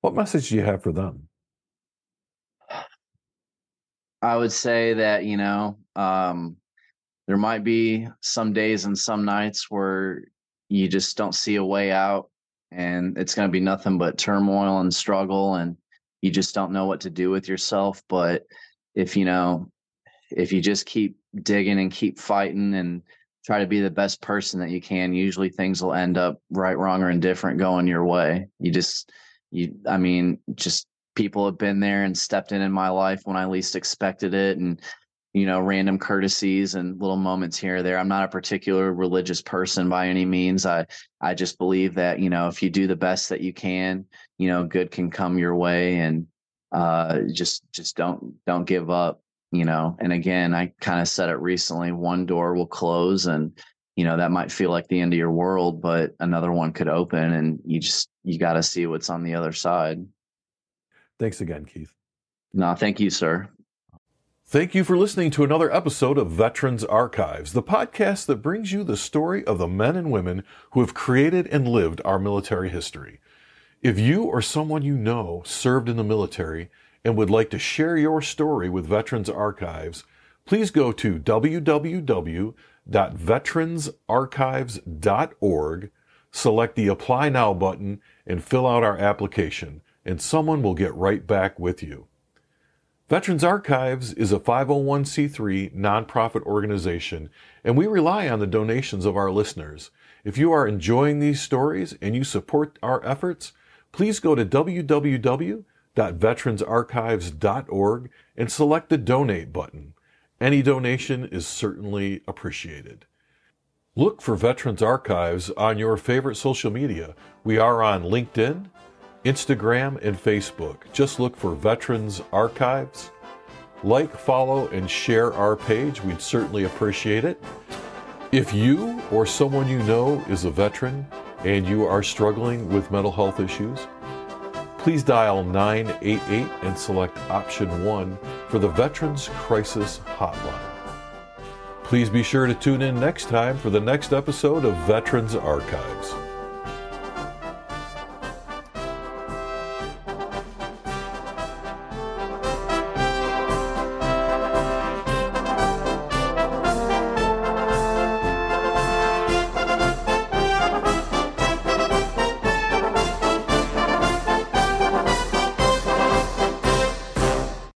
What message do you have for them? I would say that, there might be some days and some nights where you just don't see a way out, and it's going to be nothing but turmoil and struggle, and you just don't know what to do with yourself. But if, if you just keep digging and keep fighting and try to be the best person that you can, usually things will end up right, wrong, or indifferent going your way. I mean, just people have been there and stepped in my life when I least expected it. And, random courtesies and little moments here or there. I'm not a particular religious person by any means. I just believe that, if you do the best that you can, good can come your way, and just don't give up, And again, I kind of said it recently, one door will close, and that might feel like the end of your world, but another one could open, and you got to see what's on the other side. Thanks again, Keith. No, thank you, sir. Thank you for listening to another episode of Veterans Archives, the podcast that brings you the story of the men and women who have created and lived our military history. If you or someone you know served in the military and would like to share your story with Veterans Archives, please go to www.veteransarchives.org, select the Apply Now button, and fill out our application, and someone will get right back with you. Veterans Archives is a 501c3 nonprofit organization, and we rely on the donations of our listeners. If you are enjoying these stories and you support our efforts, please go to www.veteransarchives.org and select the Donate button. Any donation is certainly appreciated. Look for Veterans Archives on your favorite social media. We are on LinkedIn, Instagram, and Facebook. Just look for Veterans Archives. Like, follow, and share our page. We'd certainly appreciate it. If you or someone you know is a veteran and you are struggling with mental health issues, please dial 988 and select option 1 for the Veterans Crisis Hotline. Please be sure to tune in next time for the next episode of Veterans Archives.